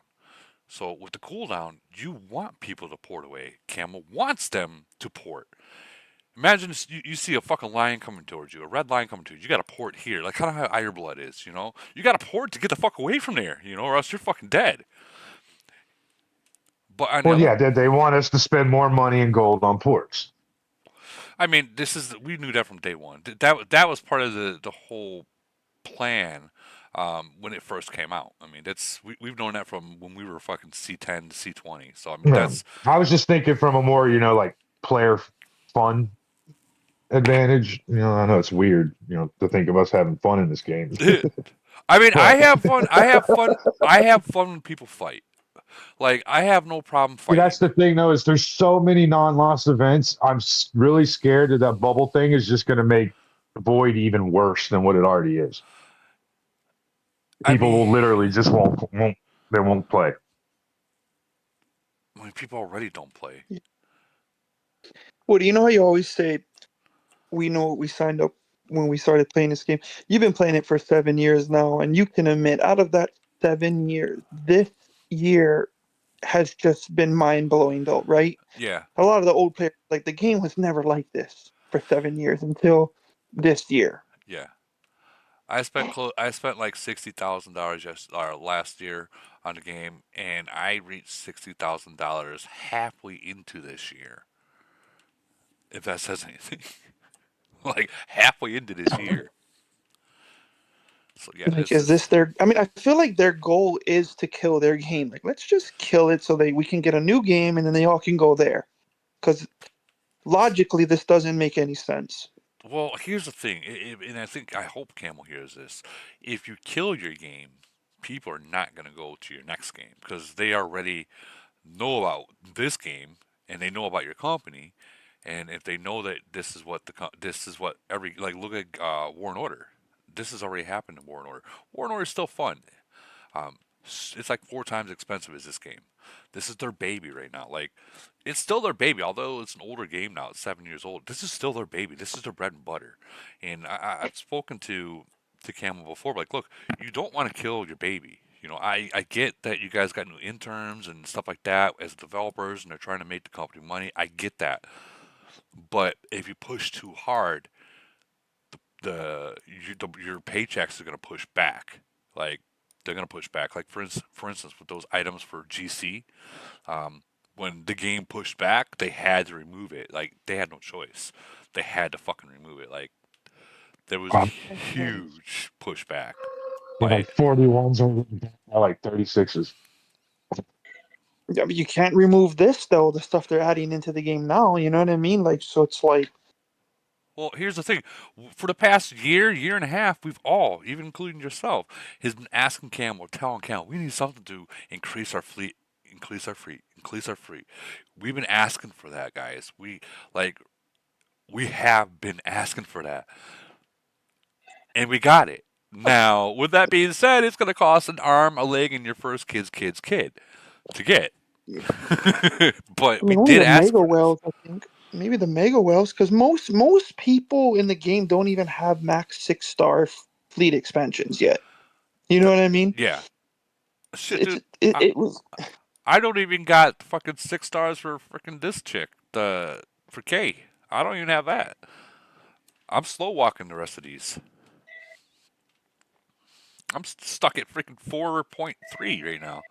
So with the cooldown, you want people to port away. Camo wants them to port. Imagine you see a fucking lion coming towards you, a red lion coming towards you. You got to port here, like kind of how Iron Blood is, you know. You got to port to get the fuck away from there, you know, or else you're fucking dead. But on the Well, other, yeah, they want us to spend more money in gold on ports. I mean, we knew that from day one. That was part of the whole plan when it first came out. I mean, we've known that from when we were fucking C10 to C20. So I mean, Yeah. that's I was just thinking from a more, like player fun advantage. I know it's weird, to think of us having fun in this game. I mean, I But have fun. I have fun. I have fun when people fight. Like I have no problem see, fighting. that's the thing, though, is there's so many non-loss events. I'm really scared that bubble thing is just going to make Void even worse than what it already is. I People mean, will literally just they won't play. people already don't play. Well, do you know how you always say, we know what we signed up when we started playing this game? You've been playing it for 7 years now, and you can admit, out of that 7 years, this year has just been mind blowing, though, right? Yeah, A lot of the old players, like, the game was never like this for 7 years until this year. yeah. I spent like $60,000 last year on the game, and I reached $60,000 halfway into this year. If that says anything, like halfway into this year. So yeah, Like, this is this is their? I mean, I feel like their goal is to kill their game. Like, let's just kill it so we can get a new game, and then they all can go there. Because logically, this doesn't make any sense. well. Here's the thing, and I hope Camel hears this. If you kill your game, people are not going to go to your next game because they already know about this game and they know about your company, and if they know that this is what every like look at War and Order. This has already happened in War and Order. War and Order is still fun. Um, it's like 4 times expensive as this game. This is their baby right now. Like, it's still their baby, although it's an older game now. It's 7 years old. This is still their baby. This is their bread and butter. And I've spoken to Camel before. Like, look, you don't want to kill your baby. I get that you guys got new interns and stuff like that as developers, and they're trying to make the company money. I get that, but if you push too hard, your paychecks are going to push back. Like they're going to push back. Like for instance, with those items for GC, um, when the game pushed back, they had to remove it. Like they had no choice. They had to fucking remove it. Like there was Um, huge pushback. like 41s or like 36s. Yeah, but you can't remove this though. The stuff they're adding into the game now. You know what I mean? Like, so it's like, Well, here's the thing. For the past year and a half, we've all, even including yourself, has been asking Cam or telling Cam, we need something to increase our fleet, increase our fleet. We've been asking for that, guys. We have been asking for that, and we got it. Now, with that being said, it's going to cost an arm, a leg, and your first kid to get. But I we mean, only did the ask mega for this. whales. I think maybe the mega whales, because most people in the game don't even have max 6-star fleet expansions yet. You know what I mean? Yeah. Shit, It's dude. it, I, it was I don't even got fucking 6 stars for freaking this chick. For K. I don't even have that. I'm slow walking the rest of these. I'm stuck at freaking 4.3 right now.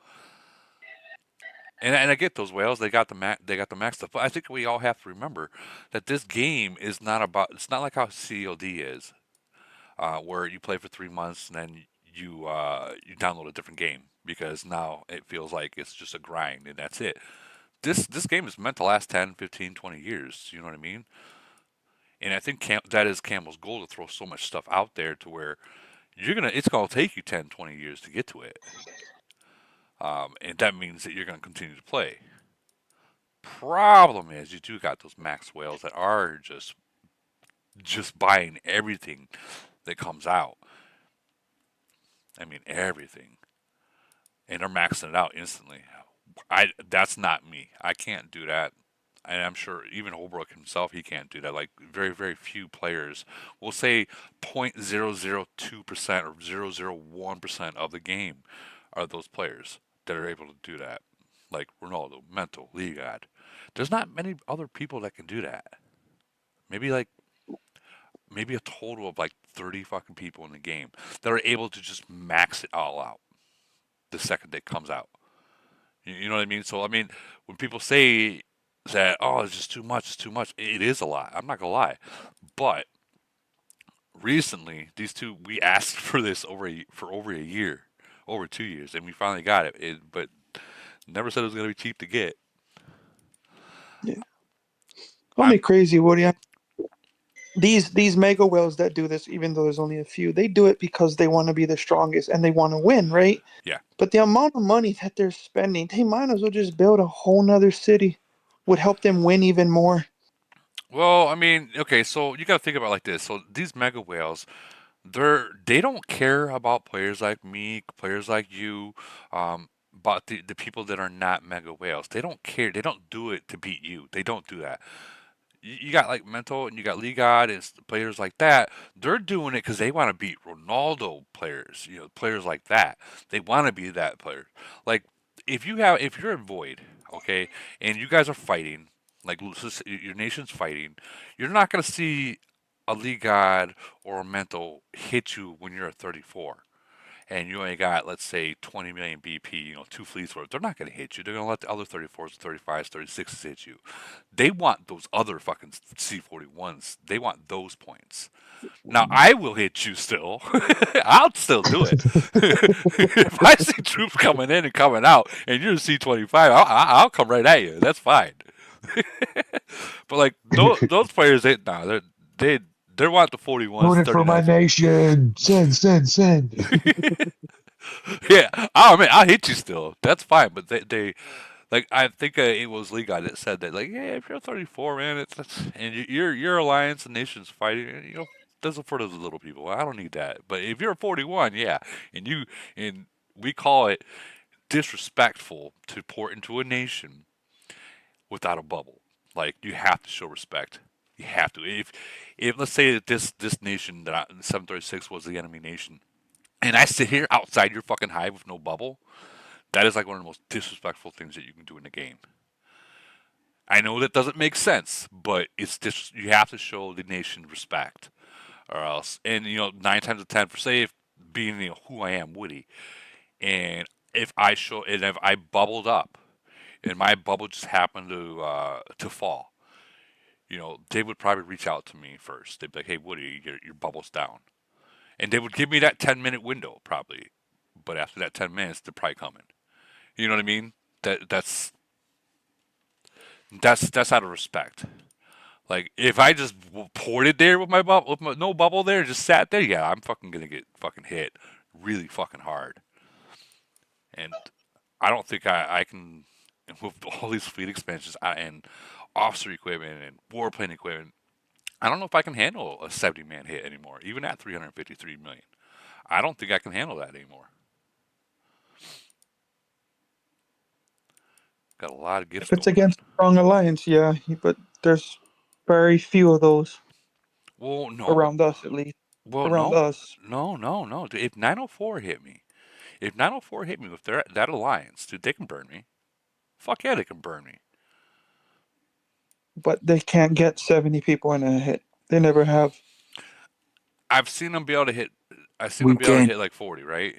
And I get those whales. They got the max stuff. But I think we all have to remember that this game is not about. It's not like how COD is, where you play for 3 months and then you download a different game because now it feels like it's just a grind and that's it. This game is meant to last 10, 15, 20 years. You know what I mean? And I think that is Campbell's goal to throw so much stuff out there to where it's gonna take you 10, 20 years to get to it. And that means that you're gonna continue to play. Problem is, you do got those max whales that are just buying everything that comes out. I mean everything, and they're maxing it out instantly. That's not me. I can't do that. And I'm sure even Holbrook himself, he can't do that. Like very, very few players, we'll say 0.002% or 0.001% of the game are those players that are able to do that. Like Ronaldo, Mental, Ligad. There's not many other people that can do that. Maybe like maybe a total of like 30 fucking people in the game that are able to just max it all out the second it comes out. You know what I mean? So I mean, when people say that, oh, it's just too much, it's too much, it is a lot. I'm not gonna lie, but recently these two we asked for this for over a year, over 2 years, and we finally got it. But never said it was gonna be cheap to get. yeah. Call me I'm crazy, Woody. These mega whales that do this, even though there's only a few, they do it because they want to be the strongest and they want to win, right? Yeah. But the amount of money that they're spending, they might as well just build a whole nother city. Would help them win even more. Well, I mean, okay, so you got to think about it like this. So these mega whales, they don't care about players like me, players like you, about the people that are not mega whales. They don't care. They don't do it to beat you. They don't do that. You got like Mental and you got Ligard and players like that. They're doing it because they want to beat Ronaldo players. Players like that. They want to be that player. Like if you're in Void, okay, and you guys are fighting, like your nation's fighting, you're not gonna see a Ligard or a Mental hit you when you're at 34 and you only got, let's say, 20 million BP, two fleets worth, they're not going to hit you. They're going to let the other 34s, 35s, 36s hit you. They want those other fucking C41s. They want those points. Now, I will hit you still. I'll still do it. If I see troops coming in and coming out and you're a C25, I'll come right at you. That's fine. But, like, those players, they want the 41s, Doing it for my 39s. nation. Send. Yeah. Oh man, I'll hit you still. That's fine. But they like I think it was Lee guy that said that like yeah, if you're 34, man, and your alliance and nations fighting, that's for those little people. I don't need that. But if you're 41, yeah, and we call it disrespectful to port into a nation without a bubble. Like you have to show respect. You have to. If let's say that this nation that 736 was the enemy nation, and I sit here outside your fucking hive with no bubble, that is like one of the most disrespectful things that you can do in a game. I know that doesn't make sense, but it's just you have to show the nation respect, or else. And 9 times out of 10, for say if being who I am, Woody, and if I bubbled up, and my bubble just happened to fall, they would probably reach out to me first. They'd be like, "Hey, Woody, your bubble's down," and they would give me that 10-minute window probably. But after that 10 minutes, they're probably coming. You know what I mean? That's out of respect. Like if I just poured it there with my bubble, with no bubble there, just sat there, yeah, I'm fucking gonna get fucking hit really fucking hard. And I don't think I can with all these fleet expansions and officer equipment and warplane equipment. I don't know if I can handle a 70-man hit anymore, even at 353 million. I don't think I can handle that anymore. Got a lot of gifts If it's going on. against a strong alliance, yeah, but there's very few of those Well, no. around us, at least. Well, Around no. us, No, no, no. Dude, if 904 hit me, if 904 hit me with that alliance, dude, they can burn me. Fuck yeah, they can burn me. but they can't get 70 people in a hit. They never have. I've seen them be able to hit. I've seen We them be able to can. hit like 40, right?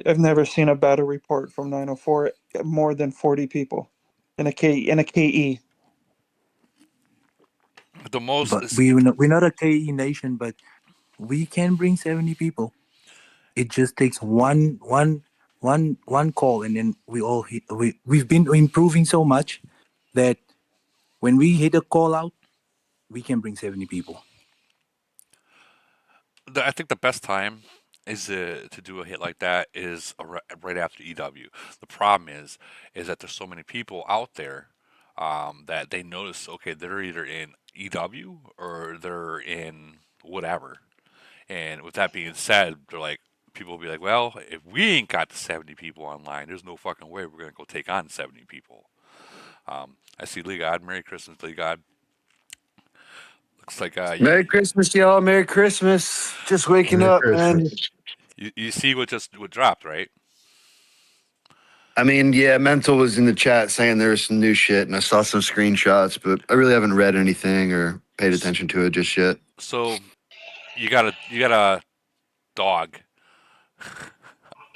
I've never seen a battle report from 904 more than 40 people in a KE. The most But is we're not a KE nation, but we can bring 70 people. It just takes one call, and then we all hit. We've been improving so much that when we hit a call out, we can bring 70 people. I think the best time is to do a hit like that is right after EW. The problem is that there's so many people out there that they notice. Okay, they're either in EW or they're in whatever. And with that being said, they're like, people will be like, well, if we ain't got the 70 people online, there's no fucking way we're gonna go take on 70 people. I see Lee God. Merry Christmas, Lee God. Looks like Merry Christmas, y'all. Merry Christmas. Just waking Merry up, man. Christmas. you see what dropped, right? I mean, yeah, Mental was in the chat saying there's some new shit, and I saw some screenshots, but I really haven't read anything or paid attention to it just yet. So you got a dog.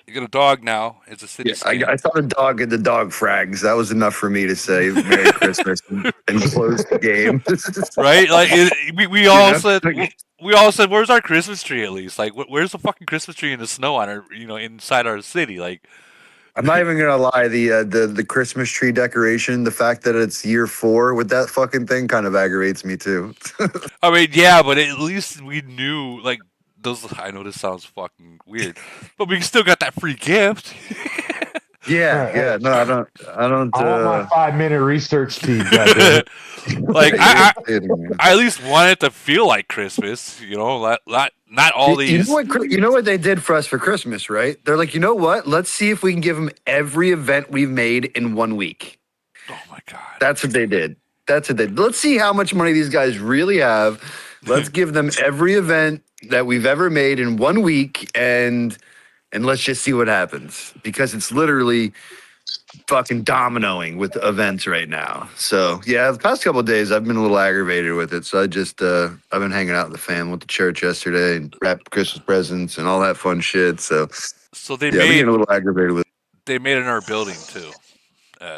You got a dog now. It's a city Yeah, scan. I saw the dog at the dog frags. That was enough for me to say Merry Christmas and close the game. Right? Like we You all know? said we all said, "Where's our Christmas tree?" At least, like, where's the fucking Christmas tree in the snow on our, inside our city? Like, I'm not even gonna lie. The Christmas tree decoration, the fact that it's year 4 with that fucking thing, kind of aggravates me too. I mean, yeah, but at least we knew, like, those. I know this sounds fucking weird, but we still got that free gift. Yeah. No, I don't. I want my 5-minute research speed, goddammit. Like, Yeah, I at least want it to feel like Christmas. Not all these. You know what they did for us for Christmas, right? They're like, you know what? Let's see if we can give them every event we've made in 1 week. Oh my god. That's what they did. Let's see how much money these guys really have. Let's give them every event that we've ever made in 1 week, and let's just see what happens, because it's literally fucking dominoing with events right now. So yeah, the past couple of days I've been a little aggravated with it. So I've been hanging out with the fam, with the church yesterday, and wrapped Christmas presents and all that fun shit. So They yeah, I've been made getting a little aggravated with it. they made it in our building too.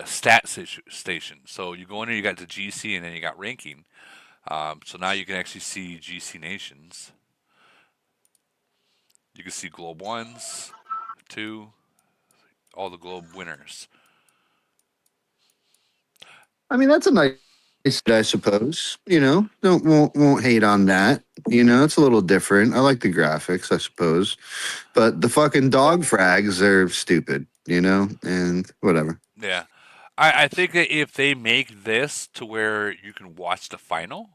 Station. So you go in there, you got the GC, and then you got ranking. So now you can actually see GC nations. You can see Globe 1s, 2, all the Globe winners. I mean, that's a nice, I suppose. Don't won't hate on that. It's a little different. I like the graphics, I suppose, but the fucking dog frags are stupid. And whatever. Yeah. I think that if they make this to where you can watch the final,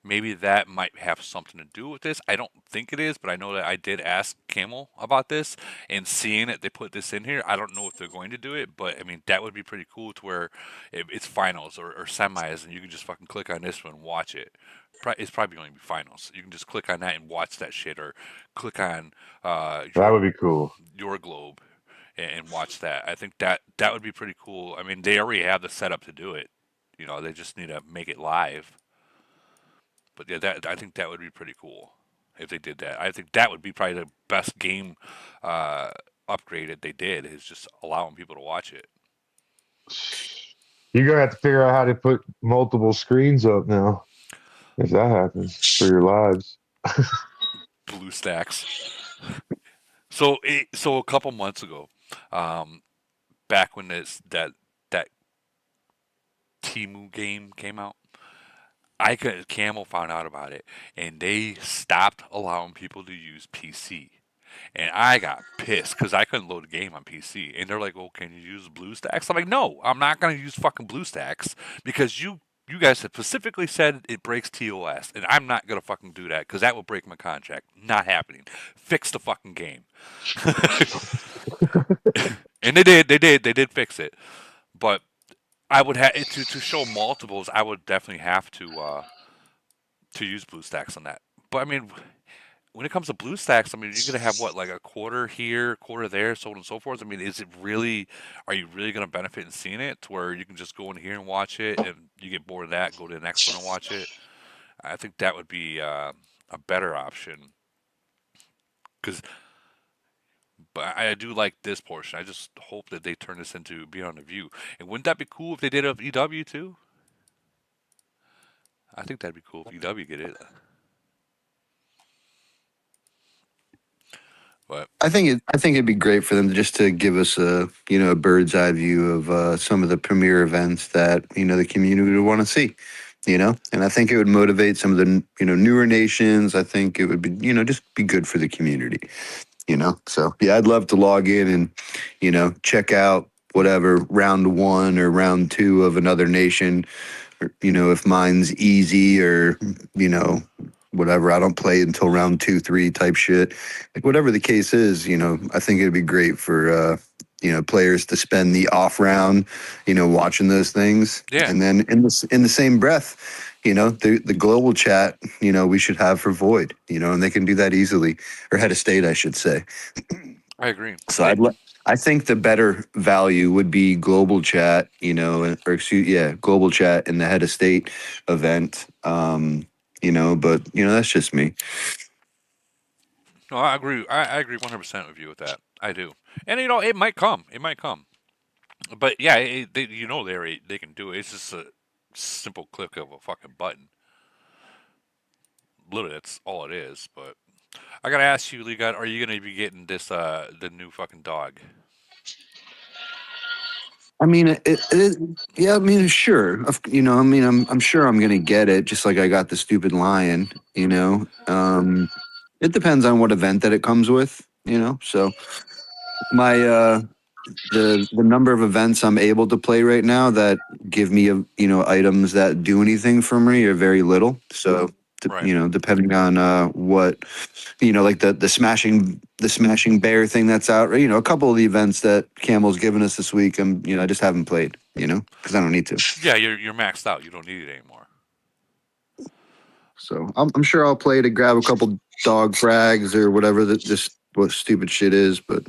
maybe that might have something to do with this. I don't think it is, but I know that I did ask Camel about this, and seeing it, they put this in here. I don't know if they're going to do it, but I mean, that would be pretty cool to where it's finals or semis, and you can just fucking click on this one and watch it. It's probably going to be finals. You can just click on that and watch that shit, or click on That would be cool. your globe and watch that. I think that would be pretty cool. I mean, they already have the setup to do it. You know, they just need to make it live. But yeah, that I think that would be pretty cool if they did that. I think that would be probably the best game upgrade that they did, is just allowing people to watch it. You're gonna have to figure out how to put multiple screens up now if that happens for your lives. Blue stacks. So a couple months ago, back when that Timu game came out, Camel found out about it, and they stopped allowing people to use PC. And I got pissed because I couldn't load a game on PC. And they're like, "Well, can you use BlueStacks?" I'm like, "No, I'm not going to use fucking BlueStacks because you guys have specifically said it breaks TOS, and I'm not going to fucking do that because that will break my contract. Not happening. Fix the fucking game." And they did fix it. But I would have to show multiples. I would definitely have to use BlueStacks on that. But I mean, when it comes to BlueStacks, I mean, you're gonna have what, like a quarter here, quarter there, so on and so forth. I mean, is it really? Are you really gonna benefit in seeing it to where you can just go in here and watch it, and you get bored of that, go to the next one and watch it? I think that would be a better option. Because, but I do like this portion. I just hope that they turn this into Beyond the View. And wouldn't that be cool if they did a EW too? I think that'd be cool if EW get it. But I think it'd be great for them just to give us a a bird's eye view of some of the premier events that the community would want to see. And I think it would motivate some of the newer nations. I think it would be just be good for the community. So yeah, I'd love to log in and check out whatever round one or round two of another nation, or, if mine's easy, or whatever, I don't play until round 2 3 type shit, like whatever the case is. I think it'd be great for players to spend the off round watching those things. Yeah. And then in the same breath, the global chat, we should have for Void, and they can do that easily, or head of state, I should say. I agree. So I think the better value would be global chat, global chat in the head of state event. But that's just me. No, I agree. I agree 100% with you with that. I do. And it might come. It might come. But yeah, they can do it. It's just a simple click of a fucking button. Literally, that's all it is. But I gotta ask you, Lee God, are you gonna be getting this the new fucking dog? I mean, yeah. I mean, sure. I mean, I'm sure I'm gonna get it, just like I got the stupid lion. It depends on what event that it comes with. So my the number of events I'm able to play right now that give me items that do anything for me are very little. So Right. depending on what like the smashing bear thing that's out. A couple of the events that Camel's given us this week, I just haven't played. Because I don't need to. Yeah, you're maxed out. You don't need it anymore. So I'm sure I'll play to grab a couple dog frags or whatever that just what stupid shit is. But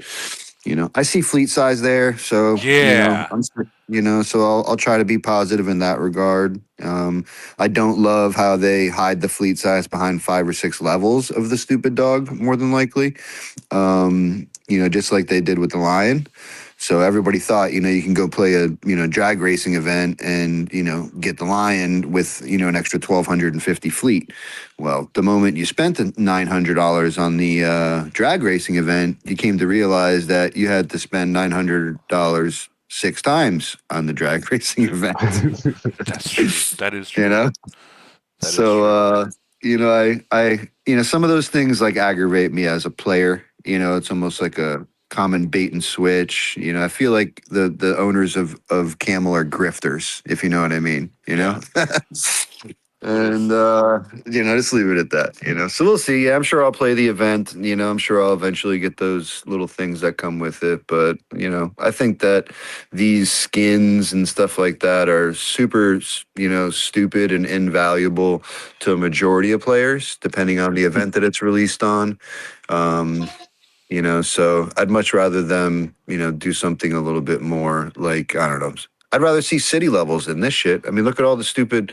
I see fleet size there, so Yeah. so I'll try to be positive in that regard. I don't love how they hide the fleet size behind 5 or 6 levels of the stupid dog, more than likely. Just like they did with the lion. So everybody thought, you can go play a, drag racing event and, get the lion with, an extra 1,250 fleet. Well, the moment you spent the $900 on the drag racing event, you came to realize that you had to spend $900 6 times on the drag racing event. That's true. That is true. That so, is I some of those things like aggravate me as a player. It's almost like a common bait and switch. I feel like the owners of Camel are grifters, if you know what I mean. And just leave it at that. So we'll see. Yeah, I'm sure I'll play the event. I'm sure I'll eventually get those little things that come with it. But I think that these skins and stuff like that are super, stupid and invaluable to a majority of players, depending on the event that it's released on. Um, so I'd much rather them, do something a little bit more like, I don't know. I'd rather see city levels than this shit. I mean, look at all the stupid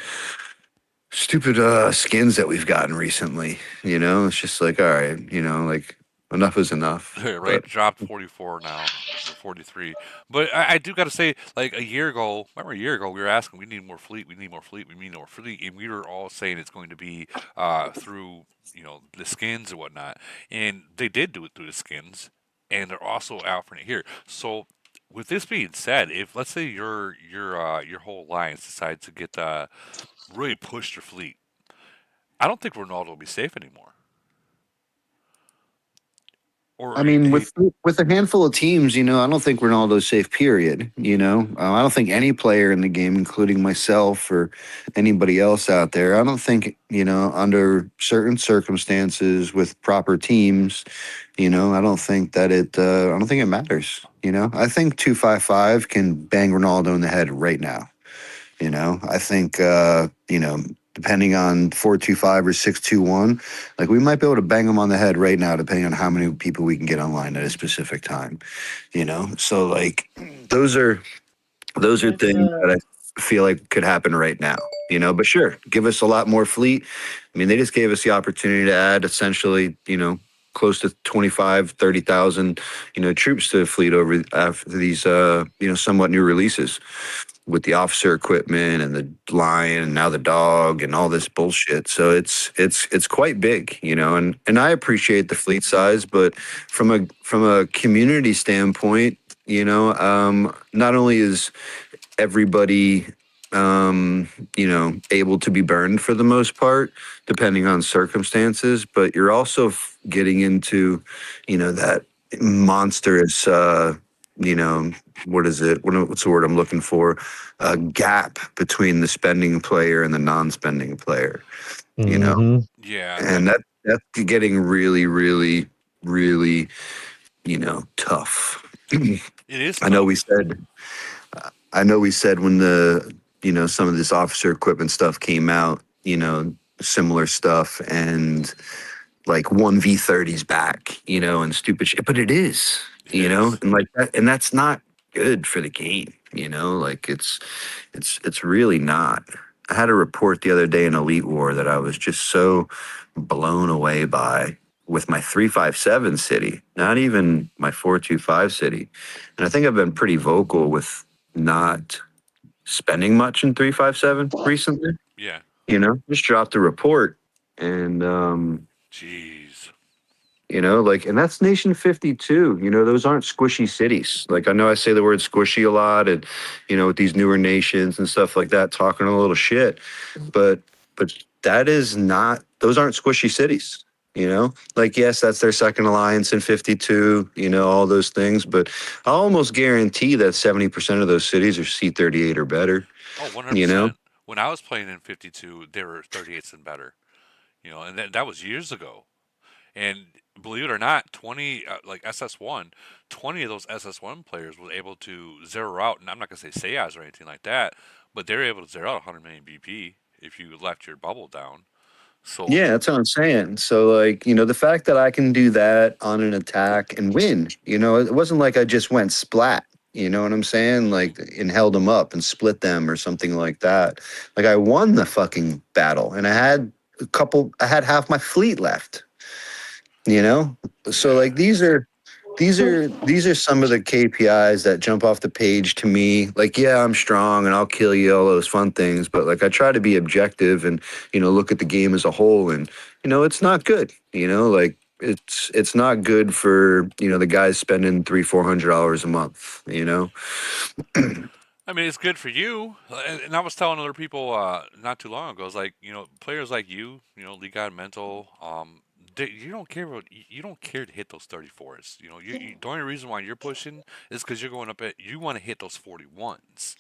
skins that we've gotten recently. It's just like, all right, like enough is enough. Right, But dropped 44 now or 43. But I do got to say, like a year ago, remember a year ago, we were asking, we need more fleet, we need more fleet, we need more fleet, and we were all saying it's going to be through the skins and whatnot, and they did do it through the skins, and they're also offering it here. So with this being said, if let's say your whole alliance decides to get really push their fleet, I don't think Ronaldo will be safe anymore. Or I are you, mean, hey, with a handful of teams, I don't think Ronaldo's safe. Period. I don't think any player in the game, including myself or anybody else out there, I don't think under certain circumstances with proper teams, I don't think that I don't think it matters. I think 255 can bang Ronaldo in the head right now. I think depending on 425 or 621, like we might be able to bang them on the head right now, depending on how many people we can get online at a specific time. So like those are There's things that I feel like could happen right now. But sure, give us a lot more fleet. I mean, they just gave us the opportunity to add essentially, close to 25, 30,000, troops to the fleet over after these, somewhat new releases with the officer equipment and the lion and now the dog and all this bullshit. So it's quite big, and I appreciate the fleet size, but from a community standpoint, not only is everybody able to be burned for the most part, depending on circumstances, but you're also getting into, that monstrous you know, what is it? What's the word I'm looking for? A gap between the spending player and the non-spending player, you know, Hmm. yeah, and that's getting really, really, really, tough. it is I know we tough. said I know we said when the some of this officer equipment stuff came out, similar stuff and like one V30's back, and stupid shit. But it is, It is. and like that, and that's not good for the game, like it's really not. I had a report the other day in Elite War that I was just so blown away by with my 357 city, not even my 425 city. And I think I've been pretty vocal with not spending much in 357 recently. Yeah. Just dropped a report and Jeez. like, and that's Nation 52. Those aren't squishy cities. Like, I know I say the word squishy a lot, and with these newer nations and stuff like that, talking a little shit, but that is not. Those aren't squishy cities. Like, yes, that's their second alliance in 52. All those things, but I almost guarantee that 70% of those cities are C38 or better. Oh, You know, 100%. When I was playing in 52, they were 38s and better. And that was years ago. And believe it or not, 20, like SS1, 20 of those SS1 players were able to zero out, and I'm not going to say Sayas or anything like that, but they were able to zero out 100 million BP if you left your bubble down. So, yeah, that's what I'm saying. So, like, the fact that I can do that on an attack and win, it wasn't like I just went splat. You know what I'm saying? Like, and held them up and split them or something like that. Like, I won the fucking battle and I had half my fleet left, you know? So, yeah. like, these are some of the KPIs that jump off the page to me. Like, yeah, I'm strong and I'll kill you, all those fun things, but like I try to be objective and look at the game as a whole, and it's not good. Like it's not good for the guys spending $300-400 a month. I mean, it's good for you. And I was telling other people not too long ago, it's like, players like you, League God Mental, You don't care about you don't care to hit those 34s. The only reason why you're pushing is because you're going up at you want to hit those 41s.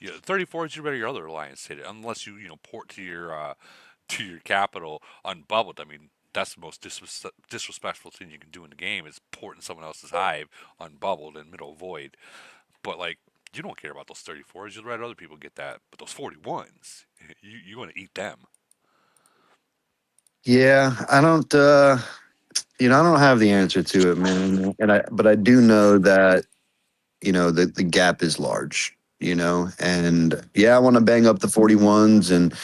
34s, you better your other alliance hit it unless you port to your capital unbubbled. I mean, that's the most disrespectful thing you can do in the game is porting someone else's hive unbubbled in middle void. But like you don't care about those 34s. You'd rather other people get that. But those 41s, you want to eat them. Yeah, I don't. I don't have the answer to it, man. But I do know that the gap is large. And yeah, I want to bang up the 41s, and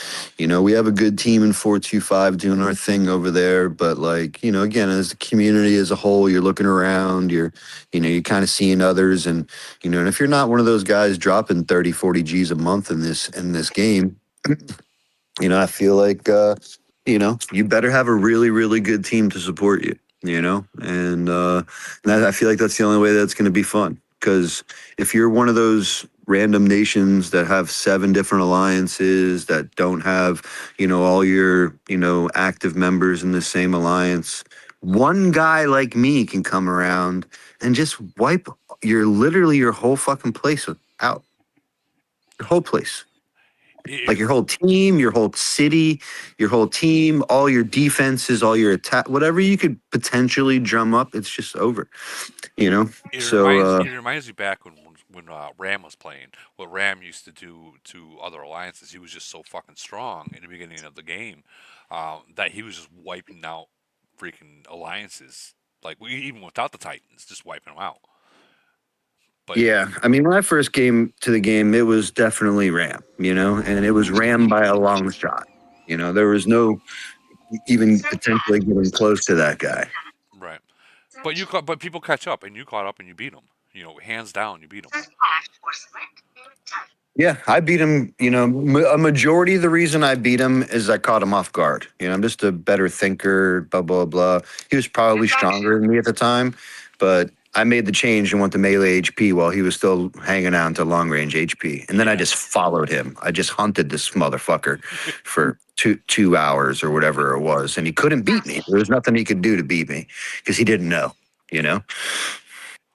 we have a good team in 425 doing our thing over there. But like again, as a community as a whole, you're looking around, you're kind of seeing others, and if you're not one of those guys dropping 30, 40 G's a month in this game, I feel like you better have a really, really good team to support you. And I feel like that's the only way that's going to be fun. Because if you're one of those random nations that have 7 different alliances that don't have, all your, active members in the same alliance, one guy like me can come around and just wipe your whole fucking place out. Your whole place. Like your whole team, your whole city, your whole team, all your defenses, all your attack, whatever you could potentially drum up, it's just over. It So reminds me back when Ram was playing. What Ram used to do to other alliances, he was just so fucking strong in the beginning of the game that he was just wiping out freaking alliances. Like even without the Titans, just wiping them out. But yeah, I mean, when I first came to the game, it was definitely Ram, and it was Ram by a long shot. There was no even potentially getting close to that guy. right, but people catch up, and you caught up, and you beat them. Hands down, you beat them. Yeah, I beat him. A majority of the reason I beat him is I caught him off guard. I'm just a better thinker, blah, blah, blah. He was probably stronger than me at the time, but I made the change and went to melee HP while he was still hanging out to long range HP. And then I just followed him. I just hunted this motherfucker for two hours or whatever it was. And he couldn't beat me. There was nothing he could do to beat me because he didn't know,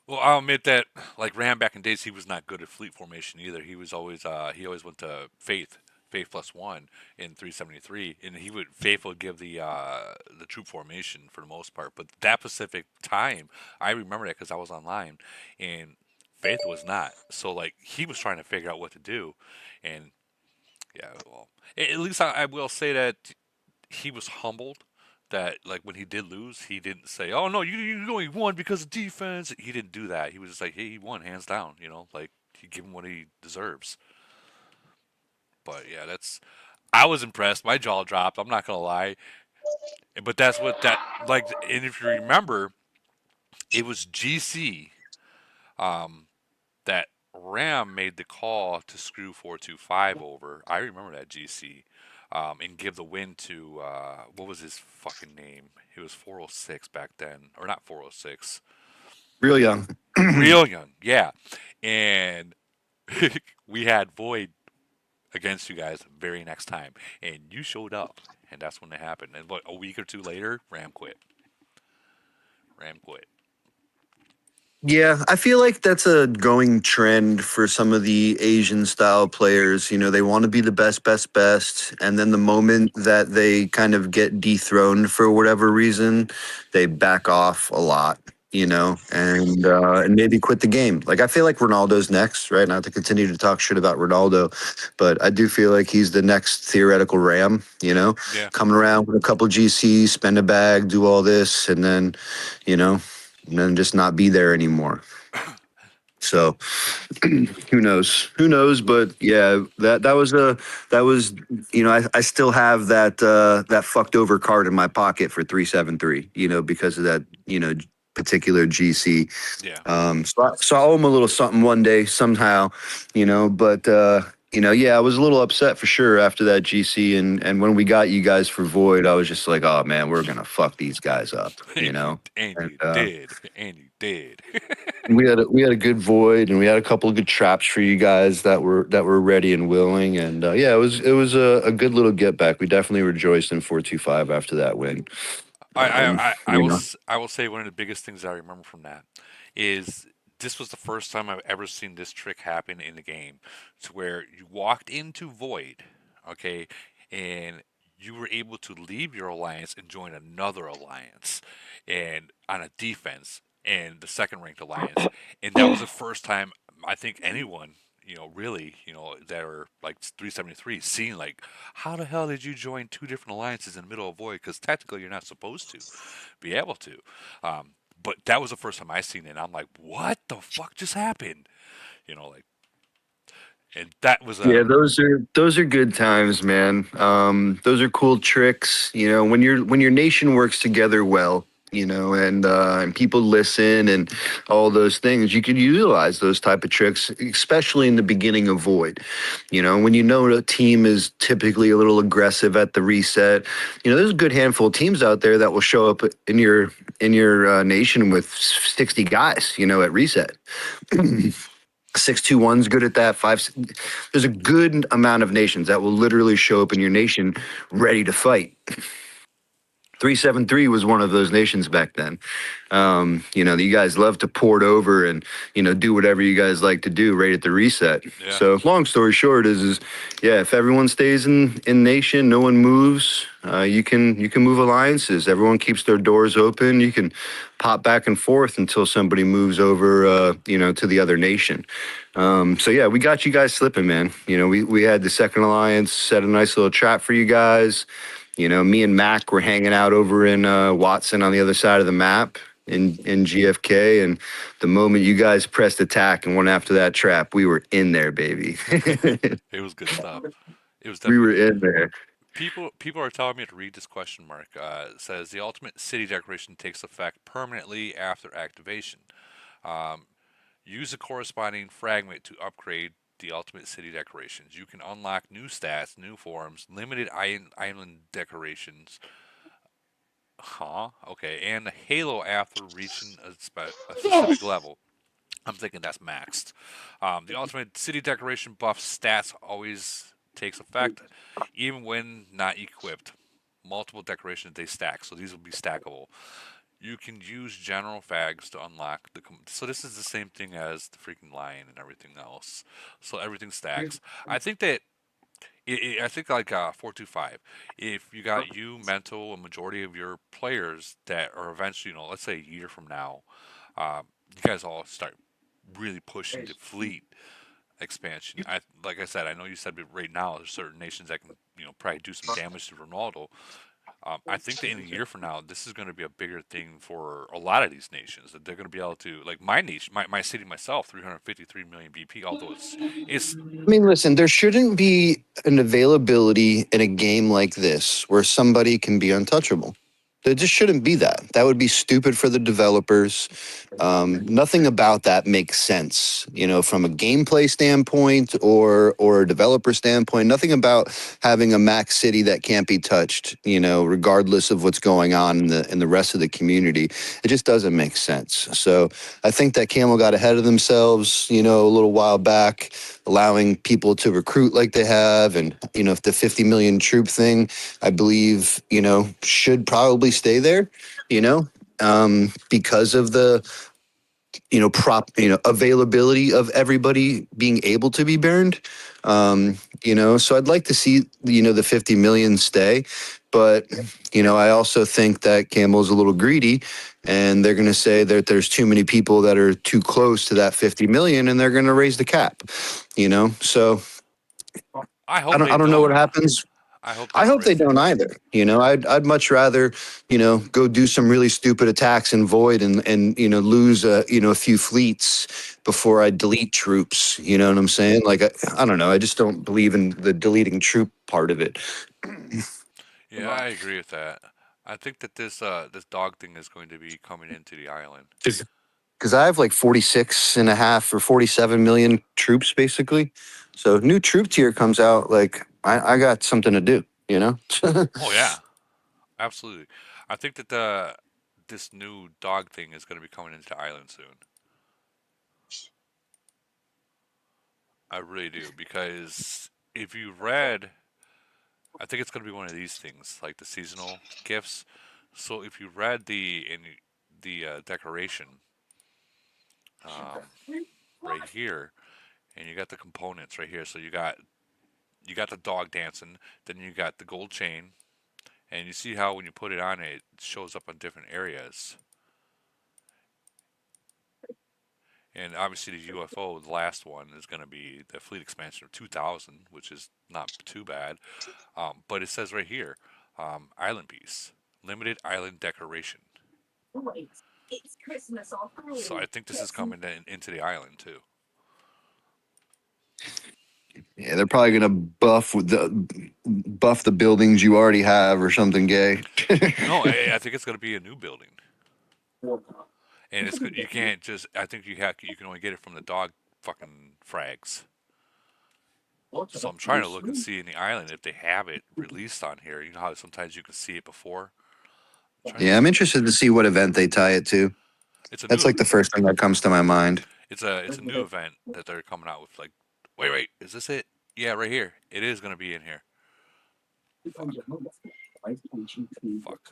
Well, I'll admit that, like Ram back in days, he was not good at fleet formation either. He always went to Faith +1 in 373, and Faith would give the troop formation for the most part. But that specific time, I remember that because I was online, and Faith was not. So like he was trying to figure out what to do, and yeah, well, at least I will say that he was humbled that like when he did lose, he didn't say, "Oh no, you only won because of defense." He didn't do that. He was just like, "Hey, he won hands down." Like he give him what he deserves. But yeah, I was impressed. My jaw dropped. I'm not gonna lie. But that's what that like. And if you remember, it was GC um, that Ram made the call to screw 425 over. I remember that GC. And give the win to what was his fucking name? He was 406 back then, or not 406. Real young. Real young, yeah. And we had Void against you guys the very next time, and you showed up, and that's when it happened. And a week or two later, Ram quit. Ram quit. Yeah, I feel like that's a going trend for some of the Asian style players. They want to be the best, best, best. And then the moment that they kind of get dethroned for whatever reason, they back off a lot, and maybe quit the game. Like, I feel like Ronaldo's next, right? Not to continue to talk shit about Ronaldo, but I do feel like he's the next theoretical Ram, Yeah. coming around with a couple GCs, spend a bag, do all this, and then, and then just not be there anymore. So who knows? Who knows? But yeah, that was I still have that fucked over card in my pocket for 373. Because of that particular GC. Yeah. So I owe him a little something one day somehow. But yeah, I was a little upset for sure after that GC, and when we got you guys for Void, I was just like, oh man, we're gonna fuck these guys up. And you did. And you did. We had a good Void, and we had a couple of good traps for you guys that were ready and willing, and yeah, it was a good little get back. We definitely rejoiced in 425 after that win. I You will know. I will say one of the biggest things I remember from that is this was the first time I've ever seen this trick happen in the game, to where you walked into Void, okay, and you were able to leave your alliance and join another alliance, and on a defense and the second ranked alliance, and that was the first time I think anyone. Really, that are like 373, seeing like, how the hell did you join two different alliances in the middle of Void? Because technically, you're not supposed to be able to. But that was the first time I seen it. And I'm like, what the fuck just happened? Like, and that was Yeah, those are good times, man. Those are cool tricks. When your nation works together well, and people listen and all those things, you can utilize those type of tricks, especially in the beginning of Void. When a team is typically a little aggressive at the reset. There's a good handful of teams out there that will show up in your nation with 60 guys, at reset. 621's good at that. There's a good amount of nations that will literally show up in your nation ready to fight. 373 was one of those nations back then. You guys love to port over and do whatever you guys like to do right at the reset. yeah, So long story short is yeah, if everyone stays in nation, no one moves. You can move alliances. Everyone keeps their doors open. You can pop back and forth until somebody moves over, to the other nation. So yeah, we got you guys slipping, man. We had the second alliance set a nice little trap for you guys. Me and Mac were hanging out over in Watson on the other side of the map in GFK. And the moment you guys pressed attack and went after that trap, we were in there, baby. it was good stuff. It was We definitely were good. in there. People are telling me to read this question mark. It says the ultimate city decoration takes effect permanently after activation. Um, Use the corresponding fragment to upgrade the ultimate city decorations. You can unlock new stats, new forms, limited island decorations. Huh? Okay, and the halo after reaching a specific level. I'm thinking that's maxed. The ultimate city decoration buff stats always takes effect, even when not equipped. Multiple decorations they stack, so these will be stackable. You can use general fags to unlock the. So this is the same thing as the freaking lion and everything else. So everything stacks. I think that. I think like 425. If you got you, mental, a majority of your players that are eventually, let's say a year from now, you guys all start really pushing the fleet expansion. Like I said, I know you said right now there's certain nations that can probably do some damage to Ronaldo. I think that in a year from now, this is going to be a bigger thing for a lot of these nations. That they're going to be able to, like my nation, my city myself, 353 million BP. Although it's I mean, listen, there shouldn't be an availability in a game like this where somebody can be untouchable. There just shouldn't be that. That would be stupid for the developers. Nothing about that makes sense, from a gameplay standpoint or a developer standpoint. Nothing about having a max city that can't be touched, regardless of what's going on in the rest of the community. It just doesn't make sense. So I think that Camel got ahead of themselves, a little while back, allowing people to recruit like they have, and if the 50 million troop thing, I believe, should probably stay there, because of the availability of everybody being able to be burned. So I'd like to see the 50 million stay, but I also think that Campbell's a little greedy, and they're going to say that there's too many people that are too close to that 50 million, and they're going to raise the cap. So I I hope don't they I don't know what don't. happens. I hope they I don't hope they raise the don't cap. either. I'd much rather, go do some really stupid attacks in Void and lose a few fleets before I delete troops. You know what I'm saying? Like I don't know. I just don't believe in the deleting troop part of it. Yeah, I agree with that. I think that this dog thing is going to be coming into the island. Because I have like 46 and a half or 47 million troops basically. So new troop tier comes out, like I got something to do. Oh yeah, absolutely. I think that this new dog thing is going to be coming into the island soon. I really do, because if you read, I think it's going to be one of these things like the seasonal gifts. So if you read the decoration right here, and you got the components right here. So you got the dog dancing, then you got the gold chain, and you see how when you put it on, it shows up on different areas. And obviously the UFO, the last one, is going to be the fleet expansion of 2000, which is not too bad. But it says right here, island piece, limited island decoration. So I think this is coming into the island too. Yeah, they're probably gonna buff the buildings you already have or something gay. No, I think it's going to be a new building, and it's you can't just. I think you can only get it from the dog fucking frags. So I'm trying to look and see in the island if they have it released on here. You know how sometimes you can see it before. Yeah, I'm interested to see what event they tie it to. It's a That's new. like the first thing that comes to my mind. It's a new event that they're coming out with. Like, wait, is this it? Yeah, right here. It is going to be in here. Fuck.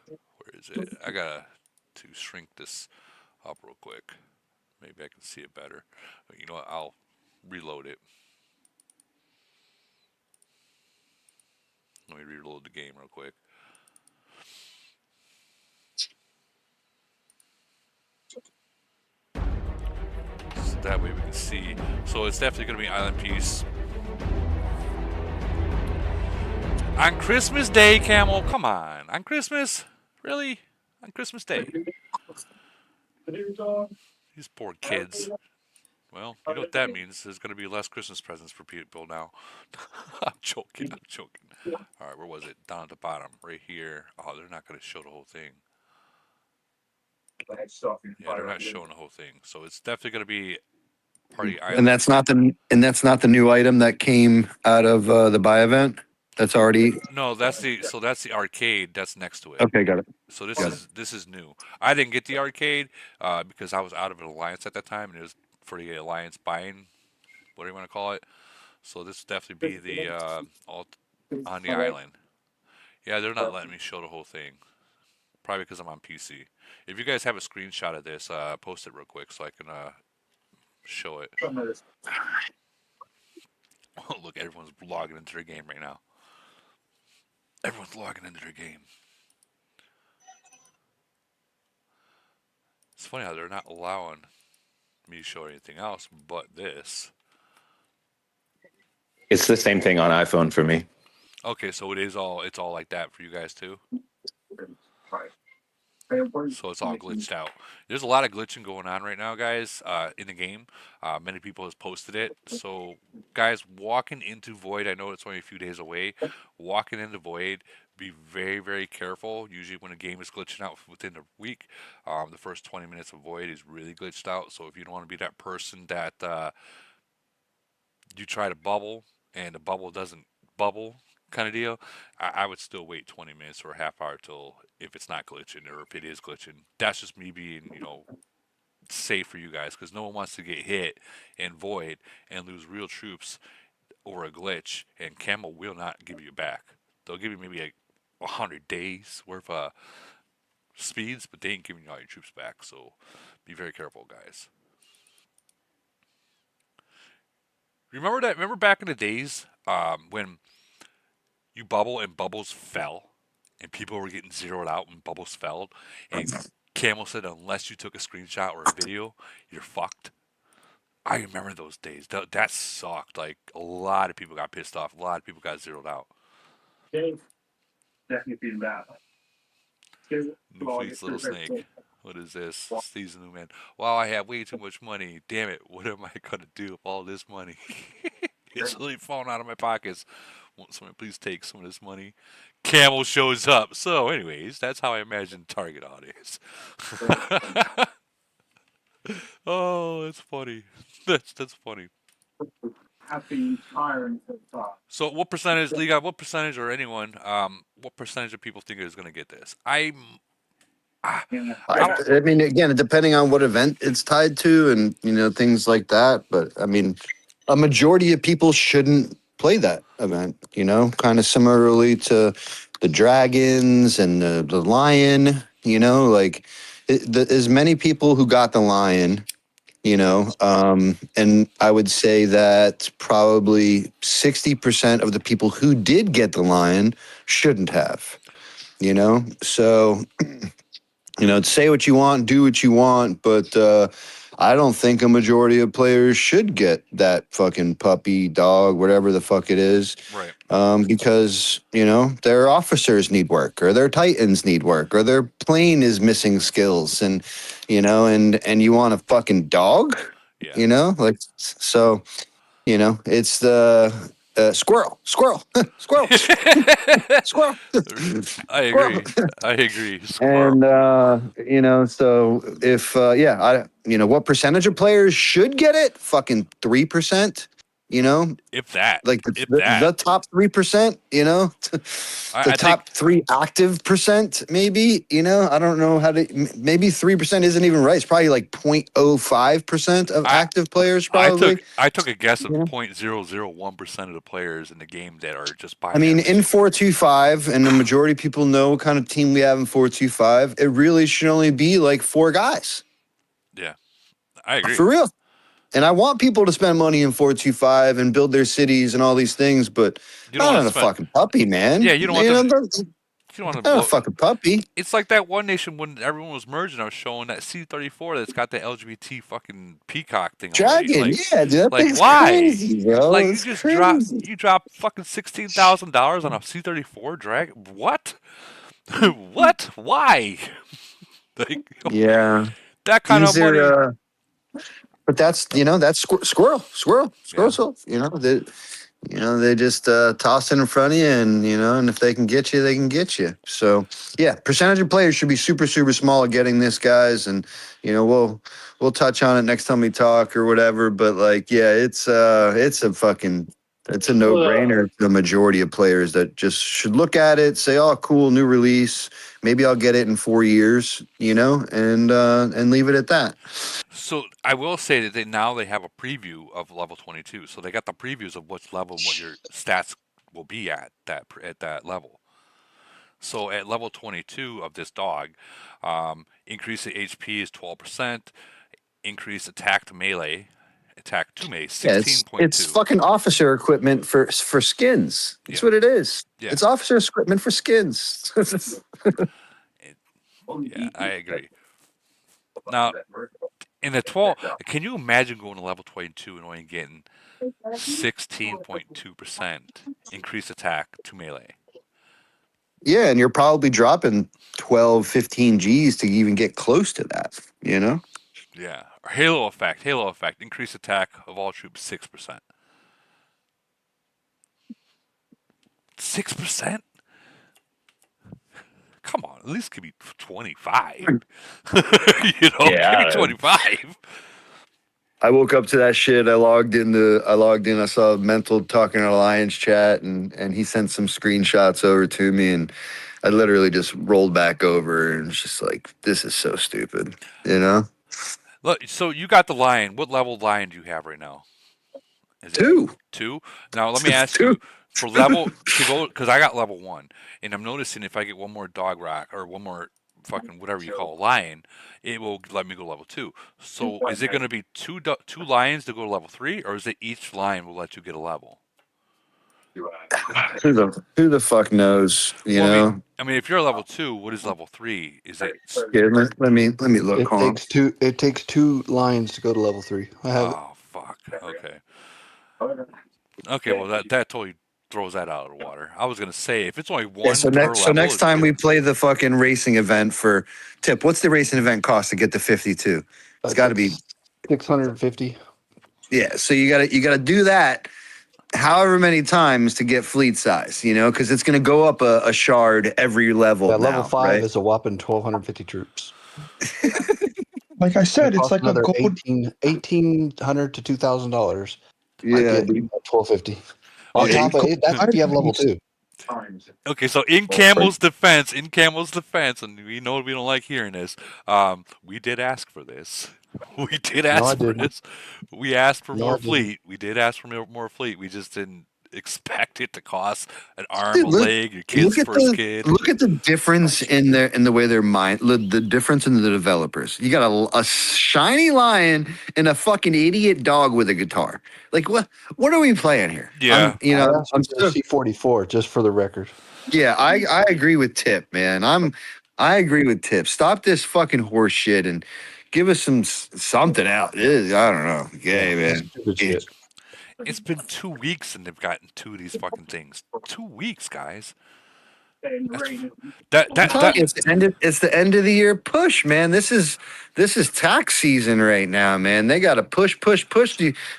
Where is it? I gotta to shrink this up real quick. Maybe I can see it better. But you know what? I'll reload it. Let me reload the game real quick. So that way we can see. So it's definitely going to be Island Piece. On Christmas Day, Camel, come on. On Christmas? Really? On Christmas Day? These poor kids. Well, you know what that means. There's going to be less Christmas presents for people now. I'm joking. All right, where was it? Down at the bottom, right here. Oh, they're not going to show the whole thing. Yeah, they're not showing the whole thing. So it's definitely going to be Party Island. And that's not the new item that came out of the buy event. That's already. No, that's the arcade that's next to it. Okay, got it. So this is new. I didn't get the arcade because I was out of an alliance at that time, and it was for the alliance buying, whatever you want to call it. So this will definitely be the all on the island. Yeah, they're not letting me show the whole thing. Probably because I'm on PC. If you guys have a screenshot of this, post it real quick so I can show it. Look, everyone's logging into their game right now. Everyone's logging into their game. It's funny how they're not allowing me to show anything else but this. It's the same thing on iPhone for me. Okay, so it's all like that for you guys too. So it's all glitched out. There's a lot of glitching going on right now, guys, in the game. Many people have posted it. So, guys, walking into Void, I know it's only a few days away. Walking into Void, be very, very careful. Usually when a game is glitching out within a week, the first 20 minutes of Void is really glitched out. So if you don't want to be that person that you try to bubble and the bubble doesn't bubble kind of deal, I would still wait 20 minutes or a half hour till if it's not glitching or if it is glitching. That's just me being, safe for you guys because no one wants to get hit and void and lose real troops over a glitch, and Camel will not give you back. They'll give you maybe like 100 days worth of speeds, but they ain't giving you all your troops back. So be very careful, guys. Remember that? Remember back in the days when you bubble and bubbles fell, and people were getting zeroed out when bubbles fell, and Camel said unless you took a screenshot or a video, you're fucked. I remember those days. That sucked. Like a lot of people got pissed off. A lot of people got zeroed out. Definitely feeling bad. New Fleet's Little Snake. What is this? Steve's the new man. Wow, I have way too much money. Damn it. What am I going to do with all this money? It's really falling out of my pockets. Won't someone please take some of this money? Camel shows up. So, anyways, that's how I imagine target audience. Oh, that's funny. That's funny. So, what percentage, Liga? What percentage, or anyone? What percentage of people think is going to get this? I mean, again, depending on what event it's tied to, and things like that. But I mean, a majority of people shouldn't play that event. Kind of similarly to the dragons and the lion. You know, like as many people who got the lion, you know, and I would say that probably 60% of the people who did get the lion shouldn't have, you know? So, you know, say what you want, do what you want, but I don't think a majority of players should get that fucking puppy, dog, whatever the fuck it is. Right. Because, you know, their officers need work or their titans need work or their plane is missing skills and, you know, and you want a fucking dog, Yeah. you know, like, so, you know, it's the squirrel, squirrel, squirrel. I Squirrel. agree. I agree. Squirrel. And you know, so if yeah, you know, what percentage of players should get it? Fucking 3%. You know, If that. like If the, that. the top 3%. You know, the I top think 3 active percent, maybe. You know, I don't know how to. Maybe 3% isn't even right. It's probably like 0.05% of I active players, probably. I took a guess of Yeah. 0.001% of the players in the game that are just I mean, binaries. in 425, and the majority of people know what kind of team we have in 425, it really should only be like 4 guys. Yeah. I agree. For real. And I want people to spend money in 425 and build their cities and all these things, but You don't not want on to a spend. fucking puppy, man. Yeah, you don't want You know, them. not You don't want to a blow. fucking puppy. It's like that one nation when everyone was merging. I was showing that C-34 that's got the LGBT fucking peacock thing already. Dragon, yeah, dude, that Like thing's why? crazy, bro. Like It's crazy. you drop fucking $16,000 on a C-34 drag. What? What? Why? Like Yeah. that kind of These money. are, but that's, you know, that's squirrel, Yeah. so, you know, they just toss it in front of you and, you know, and if they can get you, they can get you. So, yeah, percentage of players should be super, super small at getting this, guys. And, you know, we'll touch on it next time we talk or whatever. But like, yeah, it's a fucking, it's a no brainer. The majority of players that just should look at it, say, oh, cool, new release. Maybe I'll get it in 4 years, you know, and leave it at that. So I will say that they have a preview of level 22. So they got the previews of which level and what your stats will be at that level. So at level 22 of this dog, increase the HP is 12%, increase attack to melee, attack to melee Yeah, 16.2. it's fucking officer equipment for skins. That's Yeah. what it is. Yeah. It's officer equipment for skins. Yeah, I agree. Now, in the 12, can you imagine going to level 22 and only getting 16.2% increased attack to melee? Yeah, and you're probably dropping 12, 15 G's to even get close to that, you know? Yeah. Or Halo effect, increased attack of all troops 6%. 6%? Come on, at least give me 25. You know, Yeah. give me 25. I woke up to that shit. I logged in, I saw Mental talking in Alliance chat and he sent some screenshots over to me and I literally just rolled back over and was just like, this is so stupid, you know? Look, so you got the lion. What level lion do you have right now? Is it 2. 2? Now let me ask 2. you, for level to go, because I got level 1, and I'm noticing if I get one more dog rock or one more fucking whatever you call a lion, it will let me go level 2. So is it going to be two lions to go to level 3, or is it each lion will let you get a level? Who the fuck knows, you Well, know? I mean, if you're level 2, what is level 3? Is it? Here, let me look. It Hold on. takes two. It takes 2 lions to go to level 3. I have it. Oh fuck. Okay. Okay. Well, that totally throws that out of the water. I was gonna say if it's only one Yeah, so per next, level. time we play the fucking racing event for Tip, what's the racing event cost to get to 52? It's got to be 650. Yeah, so you gotta do that however many times to get fleet size, you know, because it's gonna go up a shard every level. Yeah, level now, 5 right? is a whopping 1,250 troops. Like I said, it's like a another gold. $1,800 to $2,000. Yeah, get dude. 1,250. On Yeah, top of it, that's if you have level 2. Okay, so in Camel's defense, and we know we don't like hearing this. We did ask for this. We did No, I ask for didn't. this. We asked for No, I more didn't. fleet. We did ask for more fleet. We just didn't expect it to cost an arm, Dude, a leg, your kid's first kid. look at the difference in the way their mind, the difference in the developers. You got a shiny lion and a fucking idiot dog with a guitar. Like what are we playing here? Yeah. I asked for the C44 just for the record. Yeah, I agree with Tip, man. I agree with Tip. Stop this fucking horse shit and give us something else. I don't know. Yeah, man. Stupid shit. It's been 2 weeks and they've gotten 2 of these fucking things. 2 weeks, guys. I'm telling you, it's the end of the year push, man. This is tax season right now, man. They got to push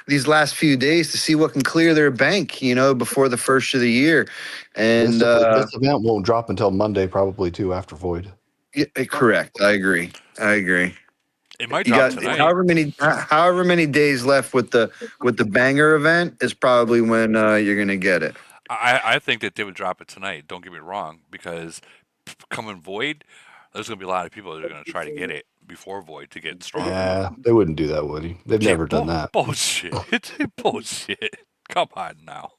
these last few days to see what can clear their bank, before the first of the year. And this event won't drop until Monday, probably too, after Void. yeah, correct. I agree. It might You drop got tonight. however many days left with the banger event is probably when you're gonna get it. I think that they would drop it tonight. Don't get me wrong, because coming Void, there's going to be a lot of people that are going to try to get it before Void to get stronger. Yeah, they wouldn't do that, Woody. They've never done that. Bullshit. Bullshit. Come on now.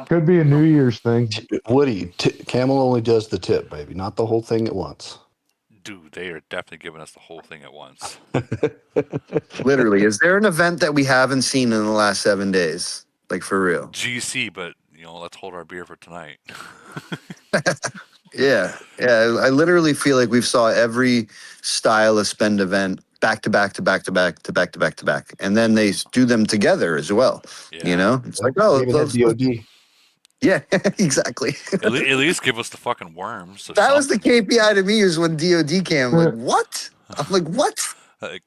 Could be a New Year's thing. Woody, Camel only does the tip, baby, not the whole thing at once. Dude, they are definitely giving us the whole thing at once. Literally, is there an event that we haven't seen in the last 7 days? Like for real? GC, but let's hold our beer for tonight. Yeah. I literally feel like we've saw every style of spend event back to back to back to back to back to back to back, and then they do them together as well. Yeah. It's like, oh, DOD. Yeah, exactly. At least give us the fucking worms. That was the KPI to me, is when DOD came. I'm like, what? I'm like, what?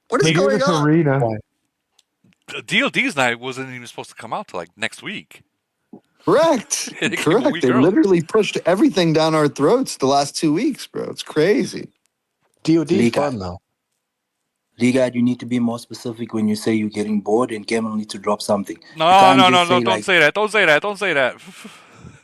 What is going on? Arena. DOD's night wasn't even supposed to come out till like next week. Correct. Correct. They literally pushed everything down our throats the last 2 weeks, bro. It's crazy. DOD's fun, though. Liga, you need to be more specific when you say you're getting bored and Camel needs to drop something. No, don't say that. Don't say that. Don't say that.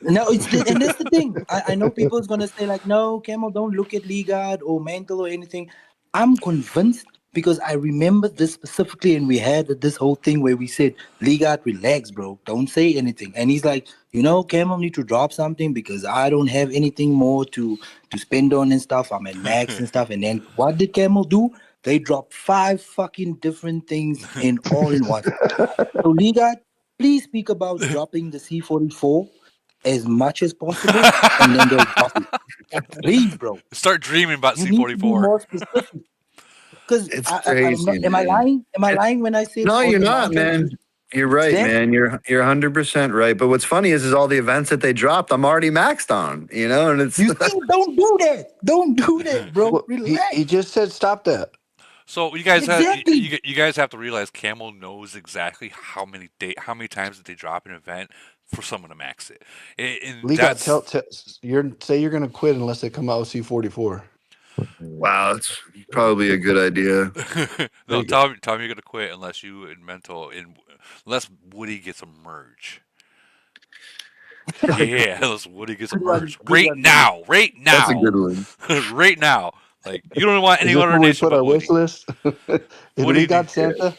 No, and that's the thing. I know people's gonna say like, no, Camel, don't look at Liga or Mental or anything. I'm convinced because I remember this specifically, and we had this whole thing where we said, Liga, relax, bro, don't say anything. And he's like, Camel need to drop something because I don't have anything more to spend on and stuff. I'm at max and stuff. And then what did Camel do? They dropped 5 fucking different things in all in one. So Liga, please speak about dropping the C44 as much as possible, and then they'll drop it. Please, bro. Start dreaming about You C44. need to be more specific. Because am I lying? Am I lying when I say? No, you're not, man. You're right, man. You're 100% right. But what's funny is all the events that they dropped, I'm already maxed on. And it's you see, don't do that. Don't do that, bro. Well, relax. He just said stop that. So you guys you guys have to realize Camel knows exactly how many times that they drop an event for someone to max it. Liga, say you're going to quit unless they come out with C44. Wow, that's probably a good idea. No, tell me you're gonna quit unless you and unless Woody gets a merge. Yeah, unless Woody gets a merge now. That's a good one. Right now. Like, you don't want any other we nation put but our Woody. wish list. We got Santa.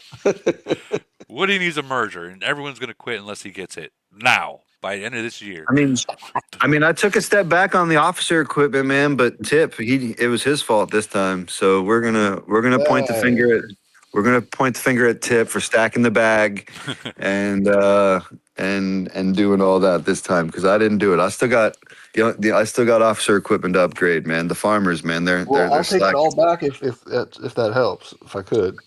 Woody needs a merger, and everyone's gonna quit unless he gets it now by the end of this year. I mean, I took a step back on the officer equipment, man. But Tip, it was his fault this time. So we're gonna point the finger at Tip for stacking the bag, and doing all that this time, because I didn't do it. I still got officer equipment to upgrade, man. The farmers, man, they're I'll take slacking. it all back if that helps. If I could.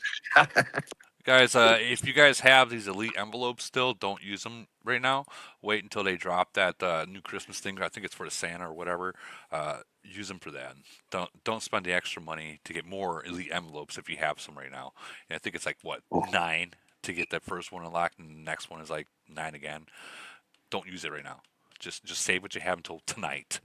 Guys, if you guys have these elite envelopes still, don't use them right now. Wait until they drop that new Christmas thing. I think it's for the Santa or whatever. Use them for that. Don't spend the extra money to get more elite envelopes if you have some right now. And I think it's like 9 to get that first one unlocked, and the next one is like 9 again. Don't use it right now. Just save what you have until tonight.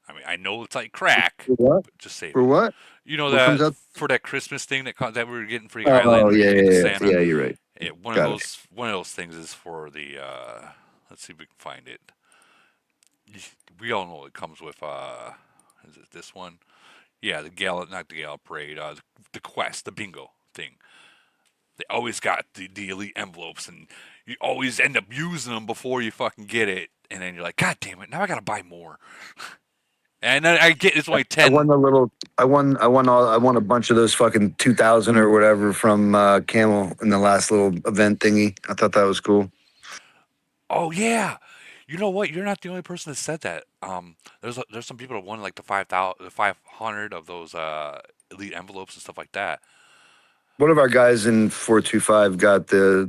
I mean, I know it's like crack. For what? But just save For it. what? That for that Christmas thing that we were getting for the Oh, island. yeah, you're right. One of those things is for the. Let's see if we can find it. We all know it comes with. Is it this one? Yeah, not the gala parade. The quest, the bingo thing. they always got the elite envelopes, and you always end up using them before you fucking get it, and then you're like, God damn it, now I gotta buy more. And then I get it's only I 10. won the little. I won a bunch of those fucking 2000 or whatever from Camel in the last little event thingy. I thought that was cool. Oh yeah, you know what? You're not the only person that said that. There's some people that won like the 5,000, the 500 of those elite envelopes and stuff like that. One of our guys in 425 got the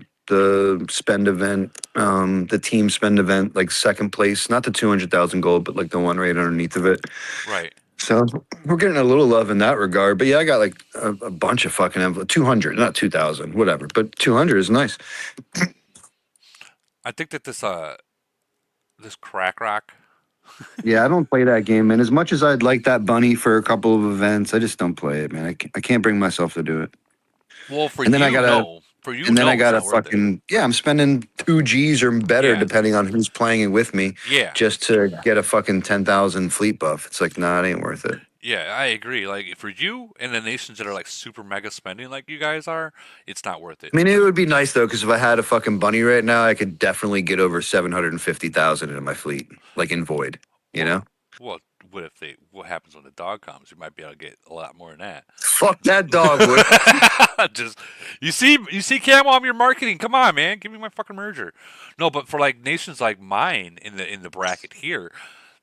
spend event, the team spend event, like second place, not the 200,000 gold, but like the one right underneath of it. Right. So we're getting a little love in that regard. But yeah, I got like a bunch of fucking envelopes, 200, not 2,000, whatever. But 200 is nice. I think that this crack rock. Yeah, I don't play that game, man. As much as I'd like that bunny for a couple of events, I just don't play it, man. I can't bring myself to do it. Well, for And then you, I gotta, no. For you, and then no, I got to it's not worth it. fucking, yeah, I'm spending 2 G's or better Yeah. depending on who's playing it with me Yeah. just to get a fucking 10,000 fleet buff. It's like, nah, it ain't worth it. Yeah, I agree. Like for you and the nations that are like super mega spending like you guys are, it's not worth it. I mean, it would be nice though, because if I had a fucking bunny right now, I could definitely get over 750,000 in my fleet, like in Void, you know? Well, what happens when the dog comes? You might be able to get a lot more than that. Fuck that dog, would. Just you see Camo, I'm your marketing. Come on, man, give me my fucking merger. No, but for like nations like mine in the bracket here,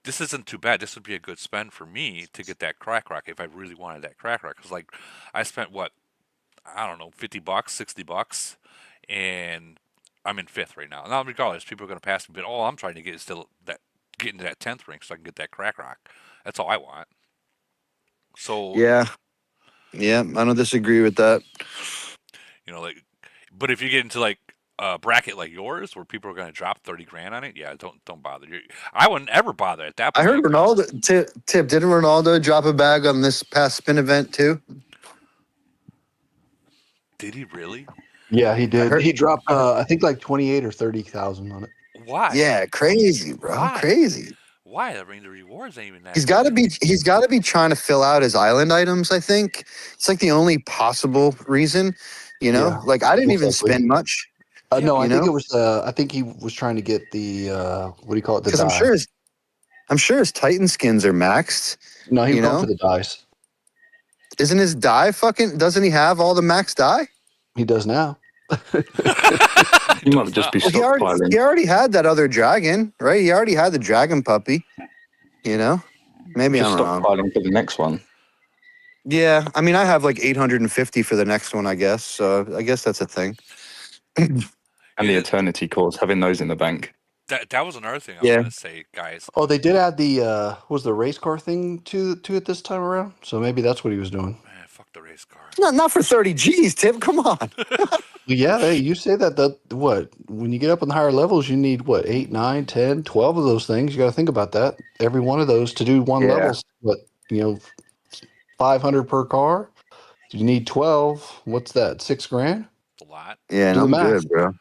this isn't too bad. This would be a good spend for me to get that crack rock if I really wanted that crack rock. Because like I spent what, I don't know, $50, $60, and I'm in 5th right now. Now regardless, people are gonna pass me, but all I'm trying to get is still get into that 10th rank so I can get that crack rock. That's all I want. So Yeah. Yeah, I don't disagree with that. you know, like, but if you get into like a bracket like yours where people are going to drop 30 grand on it, yeah, don't bother. I wouldn't ever bother at that I point. heard Ronaldo, Tip, didn't Ronaldo drop a bag on this past spin event too? Did he really? Yeah, he did. He dropped, I think, like 28 or 30,000 on it. Why? Yeah, crazy, bro. Why? Crazy. Why? I mean, the rewards ain't even that. He's got to be trying to fill out his island items. I think it's like the only possible reason. You know, Yeah, like I didn't even exactly. spend much. No, I think know? it was. I think he was trying to get the what do you call it? The Because die. I'm sure his Titan skins are maxed. No, he you went know? for the dice. Isn't his die fucking? Doesn't he have all the max die? He does now. He might just be stockpiling. He already had that other dragon, right? He already had the dragon puppy. You know, maybe Just I don't know. stockpiling for the next one. Yeah, I mean, I have like 850 for the next one, I guess. So I guess that's a thing. And the Eternity cores, having those in the bank. That was another thing I was going to say, guys. Oh, they did add the was the race car thing to it this time around. So maybe that's what he was doing. Man, fuck the race car. Not for 30 G's, Tip. Come on. Yeah, you say that what when you get up in the higher levels, you need what 8, 9, 10, 12 of those things. You got to think about that. Every one of those to do one level, what 500 per car. You need 12. What's that? $6,000. A lot. Yeah, Do the I'm math. good, bro.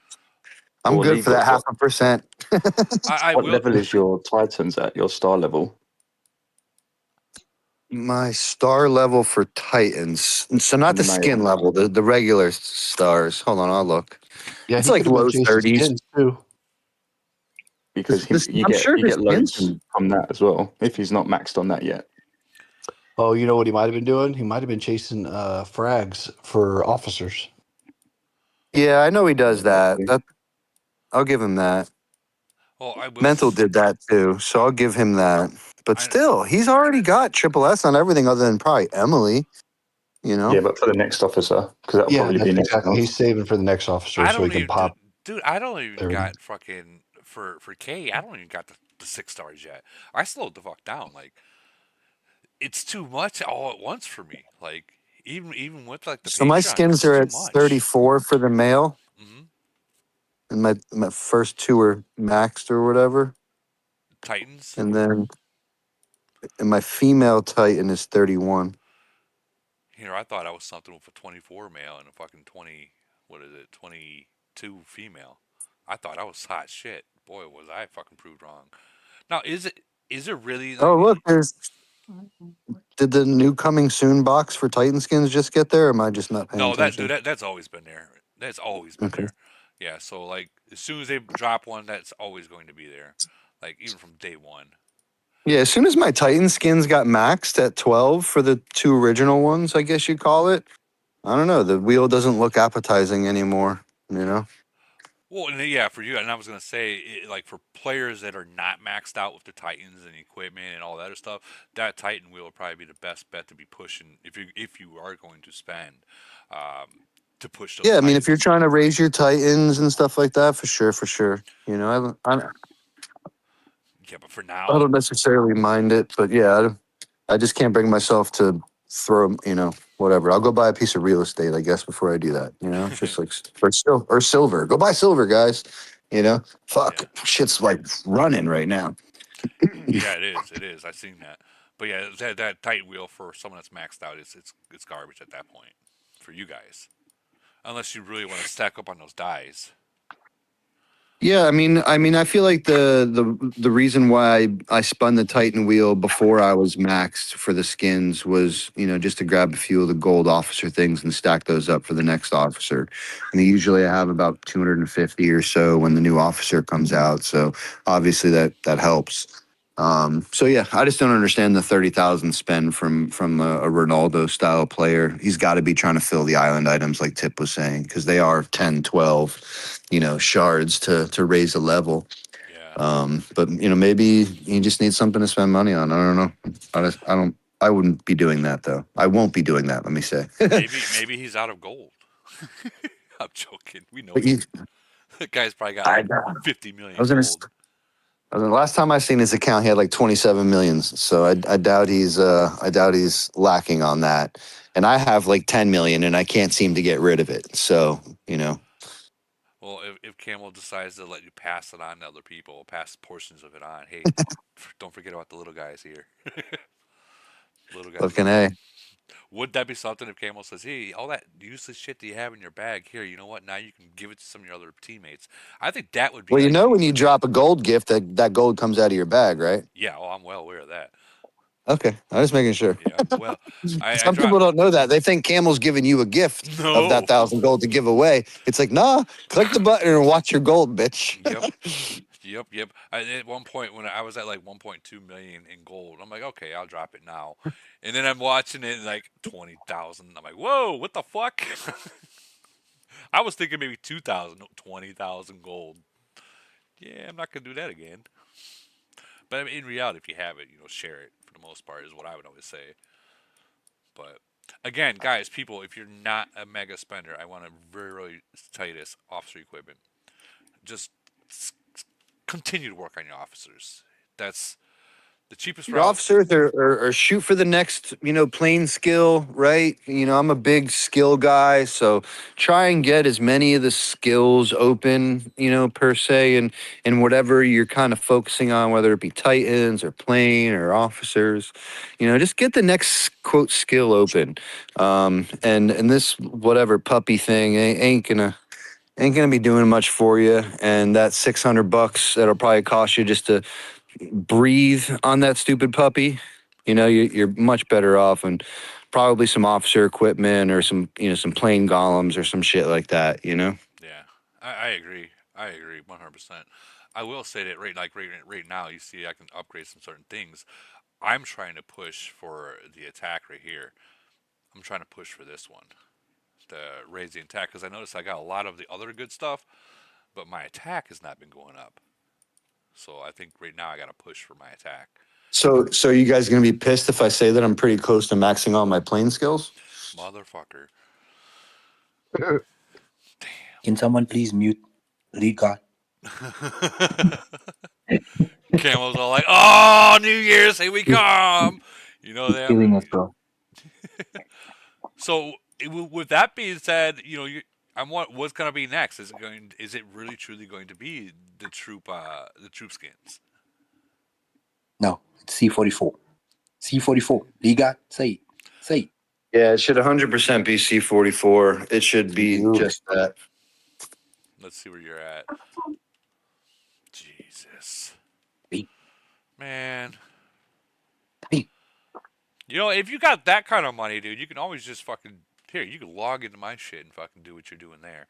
I'm good for that 0.5%. What level is your Titans at? Your star level? My star level for Titans. So not the skin level, the regular stars. Hold on, I'll look. Yeah, it's like low 30s too. Because you I'm get sure his loads skins. from that as well, if he's not maxed on that yet. Oh, you know what he might have been doing? He might have been chasing frags for officers. Yeah, I know he does that. I'll give him that. Well, Mental did that too, so I'll give him that. But still, he's already got triple S on everything other than probably Emily. You know? Yeah, but for the next officer, because that'll probably be next exactly. month. He's saving for the next officer so he can pop. Dude, I don't even everything. got fucking for K. I don't even got the 6 stars yet. I slowed the fuck down. Like, it's too much all at once for me. Like, even with like the. So my skins are at 34 for the male, and my first 2 are maxed or whatever. Titans. And then, my female Titan is 31. Here, I thought I was something with a 24 male and a fucking 22 female. I thought I was hot shit. Boy, was I fucking proved wrong. Now, is it really? Like, Oh, look, did the new coming soon box for Titan skins just get there, or am I just not paying attention? That's always been there. That's always been Okay. there. Yeah, so like as soon as they drop one, that's always going to be there. Like even from day one. Yeah, as soon as my Titan skins got maxed at 12 for the two original ones, I guess you'd call it. I don't know. The wheel doesn't look appetizing anymore, you know? Well, and yeah, for you, and I was gonna say, like for players that are not maxed out with their Titans and equipment and all that other stuff, that Titan wheel would probably be the best bet to be pushing if you are going to spend to push those Yeah, I mean, if you're Titans. trying to raise your Titans and stuff like that, for sure, for sure. You know, Yeah, but for I now, don't necessarily mind it, but yeah, I just can't bring myself to throw, you know, whatever. I'll go buy a piece of real estate, I guess, before I do that. You know, it's just like or silver. Go buy silver, guys. You know, fuck, yeah, shit's like running right now. yeah, it is, it is. I've seen that, but yeah, that Titan wheel for someone that's maxed out, it's garbage at that point for you guys, unless you really want to stack up on those dies. Yeah, I feel like the reason why I spun the Titan wheel before I was maxed for the skins was, you know, just to grab a few of the gold officer things and stack those up for the next officer. And usually I have about 250 or so when the new officer comes out. So obviously that helps. So yeah, I just don't understand the 30,000 spend from a Ronaldo style player. He's got to be trying to fill the island items like Tip was saying, because they are 10, 12, you know, shards to raise a level. Yeah, But you know, maybe he just needs something to spend money on. I don't know. I don't. I wouldn't be doing that though. I won't be doing that. Let me say. maybe he's out of gold. I'm joking. We know But he's you, that guy's probably got I, like 50 I million was in gold. his, the last time I seen his account, he had like 27 millions. So I doubt he's lacking on that. And I have like 10 million, and I can't seem to get rid of it. So you know, Well, if Camel decides to let you pass it on to other people, pass portions of it on, hey, don't forget about the little guys here. Little guys fucking love a. you. Would that be something if Camel says, "Hey, all that useless shit that you have in your bag here, you know what? Now you can give it to some of your other teammates." I think that would be Well, you like, know, when you drop a gold gift, that gold comes out of your bag, right? yeah, oh, I'm well aware of that. Okay, I was making sure. Yeah, well, I Some people dropped don't know that. They think Camel's giving you a gift of that no. 1,000 gold to give away. It's like, nah, click the button and watch your gold, bitch. Yep. Yep. At one point when I was at like 1.2 million in gold, I'm like, okay, I'll drop it now. And then I'm watching it like 20,000. I'm like, whoa, what the fuck? I was thinking maybe 2,000, 20,000 gold. Yeah, I'm not gonna do that again. But I mean, in reality, if you have it, share it for the most part is what I would always say. But again, guys, people, if you're not a mega spender, I want to very, really tell you this: officer equipment. Just continue to work on your officers. That's the cheapest Your route. officers or shoot for the next, you know, plane skill, right? You know, I'm a big skill guy, so try and get as many of the skills open, you know, per se, and whatever you're kind of focusing on, whether it be Titans or plane or officers, you know, just get the next quote skill open. And this whatever puppy thing ain't gonna be doing much for you, and that $600 that'll probably cost you just to breathe on that stupid puppy, you know, you're much better off and probably some officer equipment or some, you know, some plane golems or some shit like that, you know? Yeah, I agree. I agree 100%. I will say that right now, you see, I can upgrade some certain things. I'm trying to push for the attack right here. I'm trying to push for this one to raise the attack because I noticed I got a lot of the other good stuff, but my attack has not been going up. So I think right now I got to push for my attack. So you guys gonna be pissed if I say that I'm pretty close to maxing all my plane skills? Motherfucker. Can someone please mute lead guard? Camel's all like, "Oh, New Year's, here we come." You know He's them. killing us, bro. So, with that being said, I'm what's gonna be next? Is it really truly going to be the troop skins? No, it's C44. C44. Lead guard, say it. Say it. Yeah, it should 100% be C44. It should be You. just that. Let's see where you're at. Jesus, Hey, man. hey. If you got that kind of money, dude, you can always just fucking Here, you can log into my shit and fucking do what you're doing there.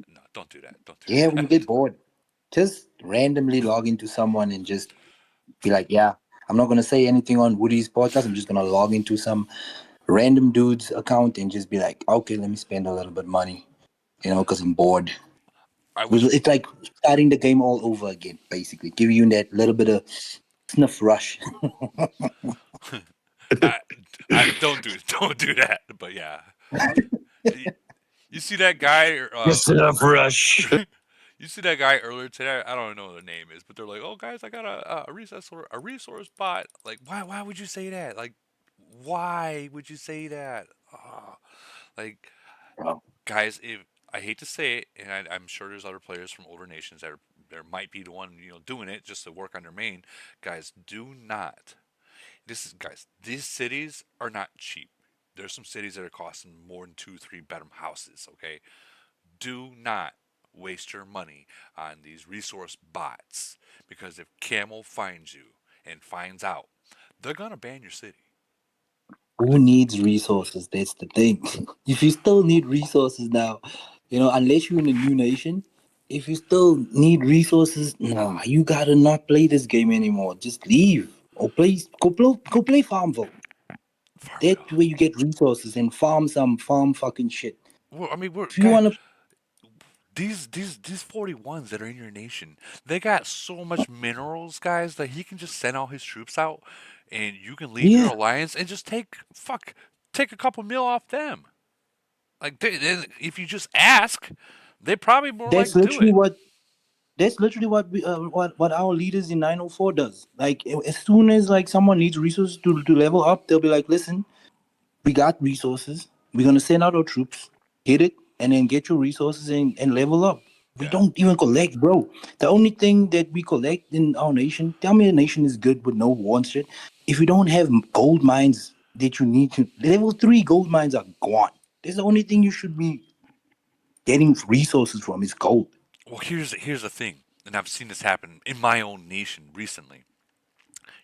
No, don't do that. Don't do Yeah, when you that. get bored, just randomly log into someone and just be like, yeah, I'm not gonna say anything on Woody's podcast. I'm just gonna log into some random dude's account and just be like, okay, let me spend a little bit of money, because I'm bored. I wish. It's like starting the game all over again, basically, giving you that little bit of sniff rush. I, I don't do that. But yeah, you, you see that guy. Just enough rush. You see that guy earlier today. I don't know what their name is, but they're like, "Oh, guys, I got a resource bot." Like, why would you say that? Like, why would you say that? Oh, like, Bro. guys, if I hate to say it, and I'm sure there's other players from older nations that there might be the one doing it just to work on their main. Guys, do not. Guys. These cities are not cheap. There's some cities that are costing more than 2, 3 bedroom houses. Okay, do not waste your money on these resource bots because if Camel finds you and finds out, they're gonna ban your city. Who needs resources? That's the thing. If you still need resources now, unless you're in a new nation, if you still need resources, nah, you gotta not play this game anymore. Just leave or go play Farmville. That's Farmville. where you get resources and farm fucking shit. Well, I mean, we're If you guy. wanna, These 41s that are in your nation, they got so much minerals, guys, that he can just send all his troops out, and you can leave your yeah, alliance and just take a couple mil off them. Like, if you just ask, they probably more like that's to do literally it. what that's literally what our leaders in 904 does. Like as soon as like someone needs resources to level up, they'll be like, listen, we got resources. We're gonna send out our troops, hit it, and then get your resources and level up. We Yeah. don't even collect, bro. The only thing that we collect in our nation, tell me a nation is good with no war and shit. If you don't have gold mines that you need to level 3 gold mines are gone. That's the only thing you should be getting resources from is gold. Well, here's the thing, and I've seen this happen in my own nation recently.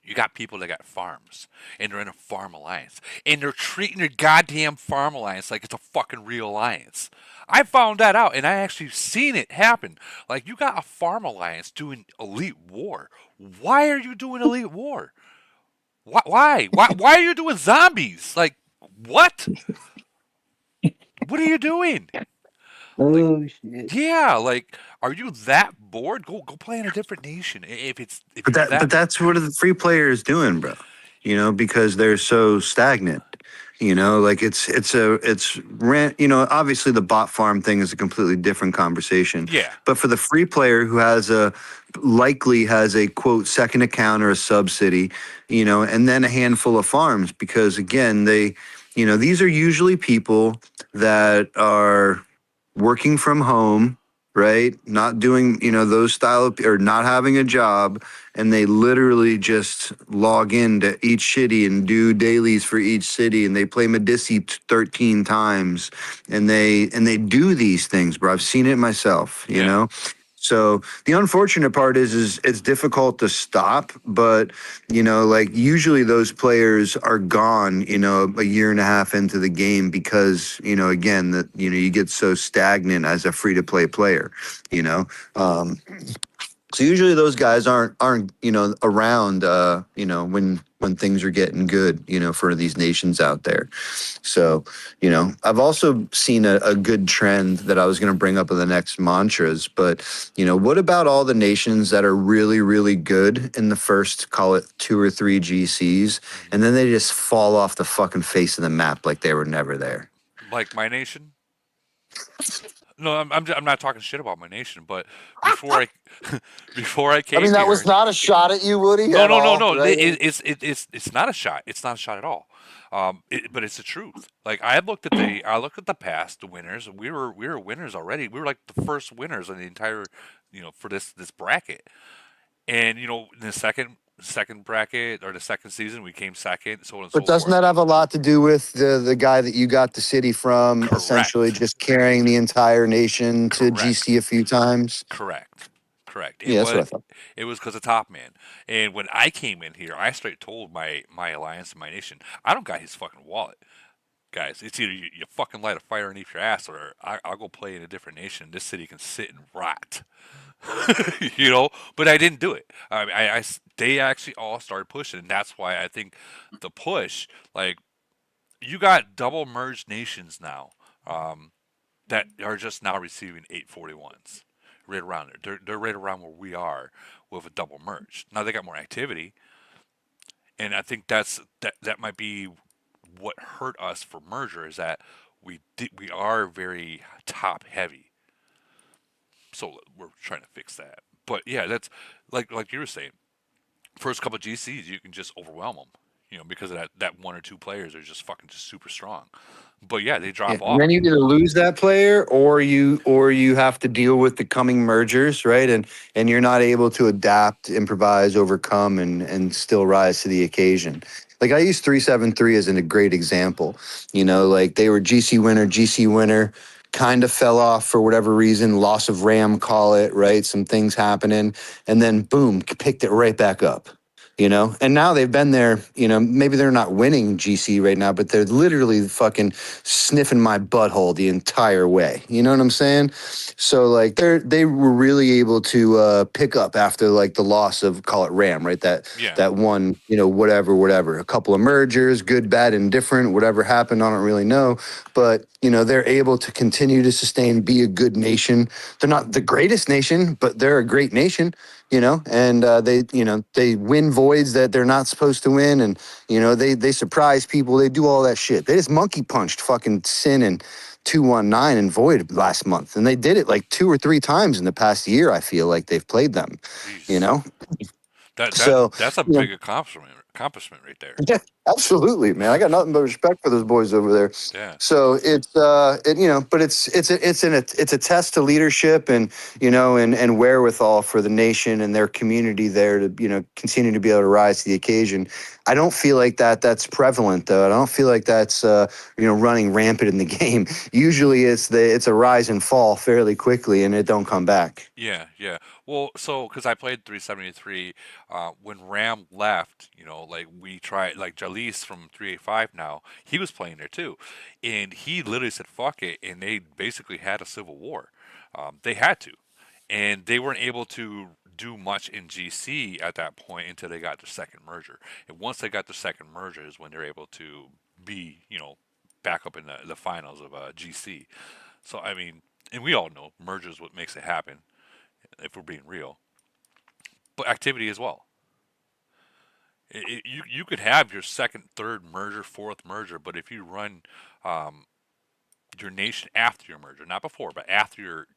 You got people that got farms, and they're in a farm alliance, and they're treating their goddamn farm alliance like it's a fucking real alliance. I found that out, and I actually seen it happen. Like, you got a farm alliance doing elite war. Why are you doing elite war? Why are you doing zombies? Like, what? What are you doing? Like, Oh shit. yeah, like, are you that bored? Go play in a different nation. If But you're that that. but that's what the free players doing, bro. Because they're so stagnant. Like it's rent. Obviously the bot farm thing is a completely different conversation. Yeah. But for the free player who likely has a quote second account or a subsidy, and then a handful of farms, because again these are usually people that are working from home, right? Not doing, those style of, or not having a job, and they literally just log into each city and do dailies for each city, and they play Medici 13 times, and they do these things, bro. I've seen it myself, Yeah. So the unfortunate part is it's difficult to stop, but like usually those players are gone, a year and a half into the game because again that you get so stagnant as a free to play player, you know. Um, so usually those guys aren't around when things are getting good for these nations out there. So, I've also seen a good trend that I was going to bring up in the next mantras, but, what about all the nations that are really, really good in the first, call it 2 or 3 GCs, and then they just fall off the fucking face of the map like they were never there? Like my nation. No, I'm not talking shit about my nation, but before I before I I mean, came that was here. not a shot at you, Woody, No, at no, no, all, no. right? It's not a shot. It's not a shot at all. But it's the truth. Like, I looked at the past, the winners. We were winners already. We were like the first winners in the entire, for this bracket. And in the second bracket or the second season, we came second, so on and But so doesn't forth. that have a lot to do with the guy that you got the city from, essentially Correct. just carrying the entire nation to GC Correct. a few times? Correct. Correct. Yeah, that's what I thought. It was because of Top Man. And when I came in here, I straight told my alliance and my nation, I don't got his fucking wallet. guys, it's either you fucking light a fire underneath your ass, or I'll go play in a different nation. This city can sit and rot. You know, but I didn't do it. They actually all started pushing, and that's why I think the push, like, you got double merged nations now, that are just now receiving 841s, right around there. They're right around where we are with a double merge. Now they got more activity, and I think that might be what hurt us for merger is that we are very top heavy. So we're trying to fix that. But yeah, that's like you were saying. First couple of GCs, you can just overwhelm them, because of that one or two players are just fucking just super strong. But yeah, they Yeah, drop and off. then you either lose that player or you have to deal with the coming mergers, right? And you're not able to adapt, improvise, overcome, and still rise to the occasion. Like I use 373 as a great example. Like they were GC winner, kind of fell off for whatever reason, loss of RAM, call it, right? Some things happening, and then boom, picked it right back up. And now they've been there, maybe they're not winning GC right now, but they're literally fucking sniffing my butthole the entire way. You know what I'm saying? So like they were really able to pick up after like the loss of, call it RAM, right? That Yeah. that one, whatever. A couple of mergers, good, bad, indifferent, whatever happened, I don't really know. But they're able to continue to sustain, be a good nation. They're not the greatest nation, but they're a great nation. And they win voids that they're not supposed to win, and they surprise people. They do all that shit. They just monkey punched fucking Sin and 219 and Void last month, and they did it like 2 or 3 times in the past year. I feel like they've played them. You Jeez. know, That that so that's a you know, big accomplishment right there. yeah, absolutely, man. I got nothing but respect for those boys over there. Yeah. So but it's a test to leadership and and wherewithal for the nation and their community there to continue to be able to rise to the occasion. I don't feel like that's prevalent though. I don't feel like that's running rampant in the game. Usually it's a rise and fall fairly quickly and it don't come back. Yeah, yeah. Well, so because I played 373, when Ram left, like we tried, like Jalise from 385 now, he was playing there too, and he literally said "fuck it," and they basically had a civil war. They had to, and they weren't able to do much in GC at that point until they got their second merger. And once they got their second merger, is when they're able to be, back up in the finals of GC. So I mean, and we all know mergers what makes it happen if we're being real, but activity as well. You could have your second, third merger, fourth merger, but if you run um, your nation after your merger, not before, but after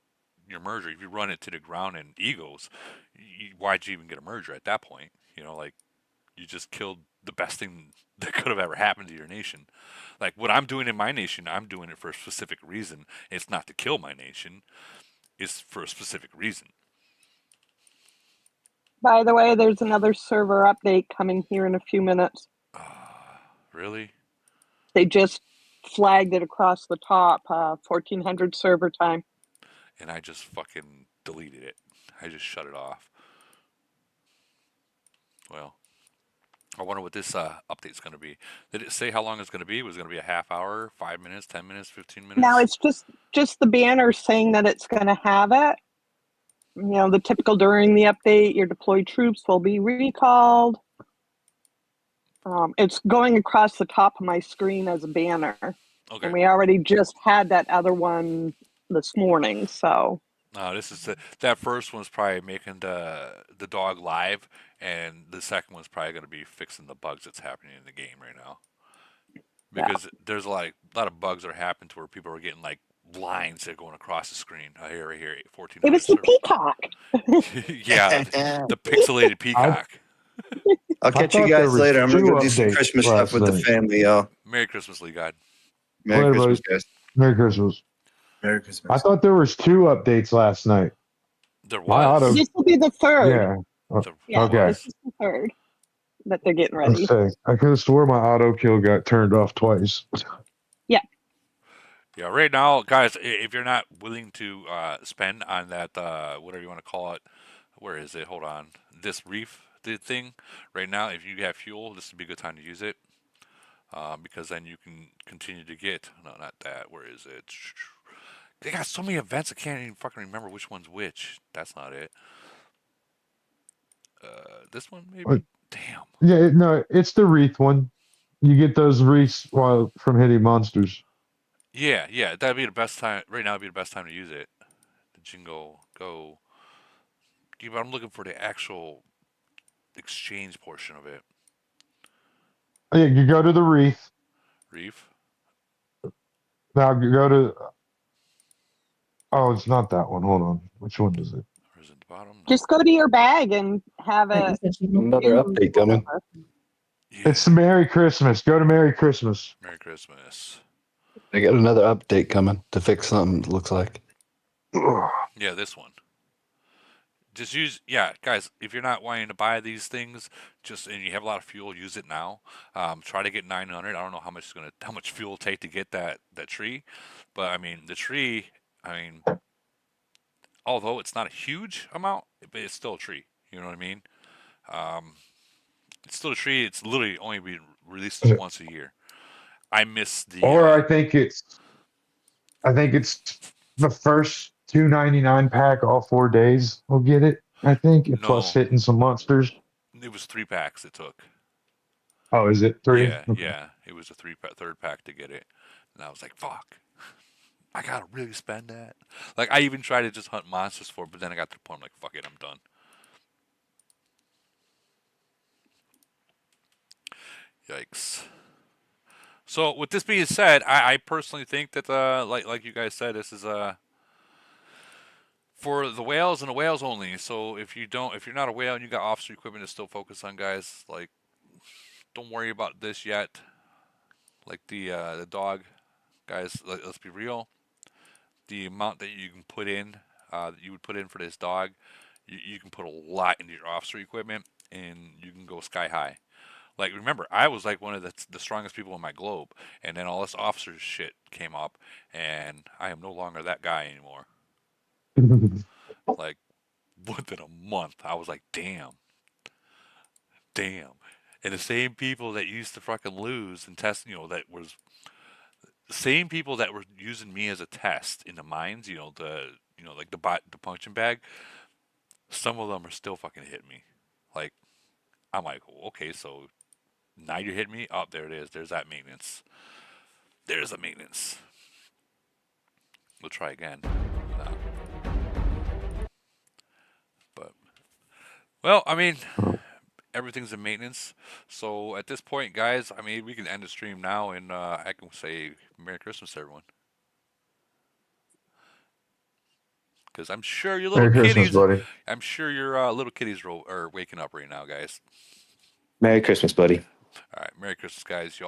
your merger, if you run it to the ground in egos, why'd you even get a merger at that point? Like you just killed the best thing that could have ever happened to your nation. Like what I'm doing in my nation, I'm doing it for a specific reason. It's not to kill my nation. It's for a specific reason. By the way, there's another server update coming here in a few minutes. Really? They just flagged it across the top, 1400 server time. And I just fucking deleted it. I just shut it off. Well, I wonder what this update's going to be. Did it say how long it's going to be? Was it going to be a half hour, 5 minutes, 10 minutes, 15 minutes? Now it's just the banner saying that it's going to have it. The typical during the update, your deployed troops will be recalled. It's going across the top of my screen as a banner. Okay. And we already just had that other one this morning, so. This is that first one's probably making the dog live, and the second one's probably going to be fixing the bugs that's happening in the game right now. Because there's a lot of bugs that are happening to where people are getting like lines that are going across the screen. Right here, 1400. It was the peacock. Yeah, the pixelated peacock. I'll catch you guys later. I'm gonna go do some Christmas stuff with the family, y'all. Merry Christmas, Lee God. Merry Christmas, guys. Merry Christmas. Merry Christmas. I thought there was 2 updates last night. There was. This will be the third. Yeah. Okay. This is the third that they're getting ready. Okay. I could have swore my auto kill got turned off twice. Yeah. Yeah. Right now, guys, if you're not willing to spend on that, whatever you want to call it, where is it? Hold on. This reef thing right now. If you have fuel, this would be a good time to use it. because then you can continue to get. No, not that. Where is it? They got so many events I can't even fucking remember which one's which. That's not it. This one maybe. Damn. Yeah, no, it's the wreath one. You get those wreaths while from hitting monsters. Yeah, yeah, that'd be the best time. Right now would be the best time to use it. The Jingo Go. Yeah, but I'm looking for the actual exchange portion of it. Yeah, you go to the wreath. Reef. Now you go to. Oh, it's not that one. Hold on. Which one is it? Or is it the bottom? No. Just go to your bag and have it. Another update coming. Yeah. It's Merry Christmas. Go to Merry Christmas. Merry Christmas. I got another update coming to fix something. Looks like. Yeah, this one. Just use, yeah, guys. If you're not wanting to buy these things, and you have a lot of fuel, use it now. Try to get 900. I don't know how much fuel it'll take to get that tree, but I mean the tree. I mean, although it's not a huge amount, but it's still a tree. You know what I mean? It's still a tree. It's literally only being released once a year. I miss the. Or I think it's the first 299 pack all 4 days will get it. I think No. plus hitting some monsters. It was 3 packs it took. Oh, is it 3? Yeah, Okay. yeah. It was a third pack to get it, and I was like, "Fuck, I gotta really spend that." Like, I even tried to just hunt monsters for it, but then I got to the point I'm like, "Fuck it, I'm done." Yikes. So, with this being said, I personally think that like you guys said, this is for the whales and the whales only. So if you're not a whale and you got officer equipment to still focus on, guys, like, don't worry about this yet. Like the dog, guys. Let's be real. The amount that you can put in, that you would put in for this dog, you can put a lot into your officer equipment, and you can go sky high. Like, remember, I was like one of the strongest people in my globe, and then all this officer shit came up, and I am no longer that guy anymore. Like, within a month, I was like, damn. And the same people that used to fucking lose and test, that was the same people that were using me as a test in the mines, like the punching bag. Some of them are still fucking hitting me. Like, I'm like, okay, so now you're hitting me. Oh, there it is. There's that maintenance. There's the maintenance. We'll try again. But, well, I mean, everything's in maintenance. So at this point, guys, I mean, we can end the stream now, and I can say Merry Christmas, everyone. Because I'm sure your little Merry Christmas, kitties, buddy. I'm sure your little kitties are waking up right now, guys. Merry Christmas, buddy. All right, Merry Christmas, guys. Y'all.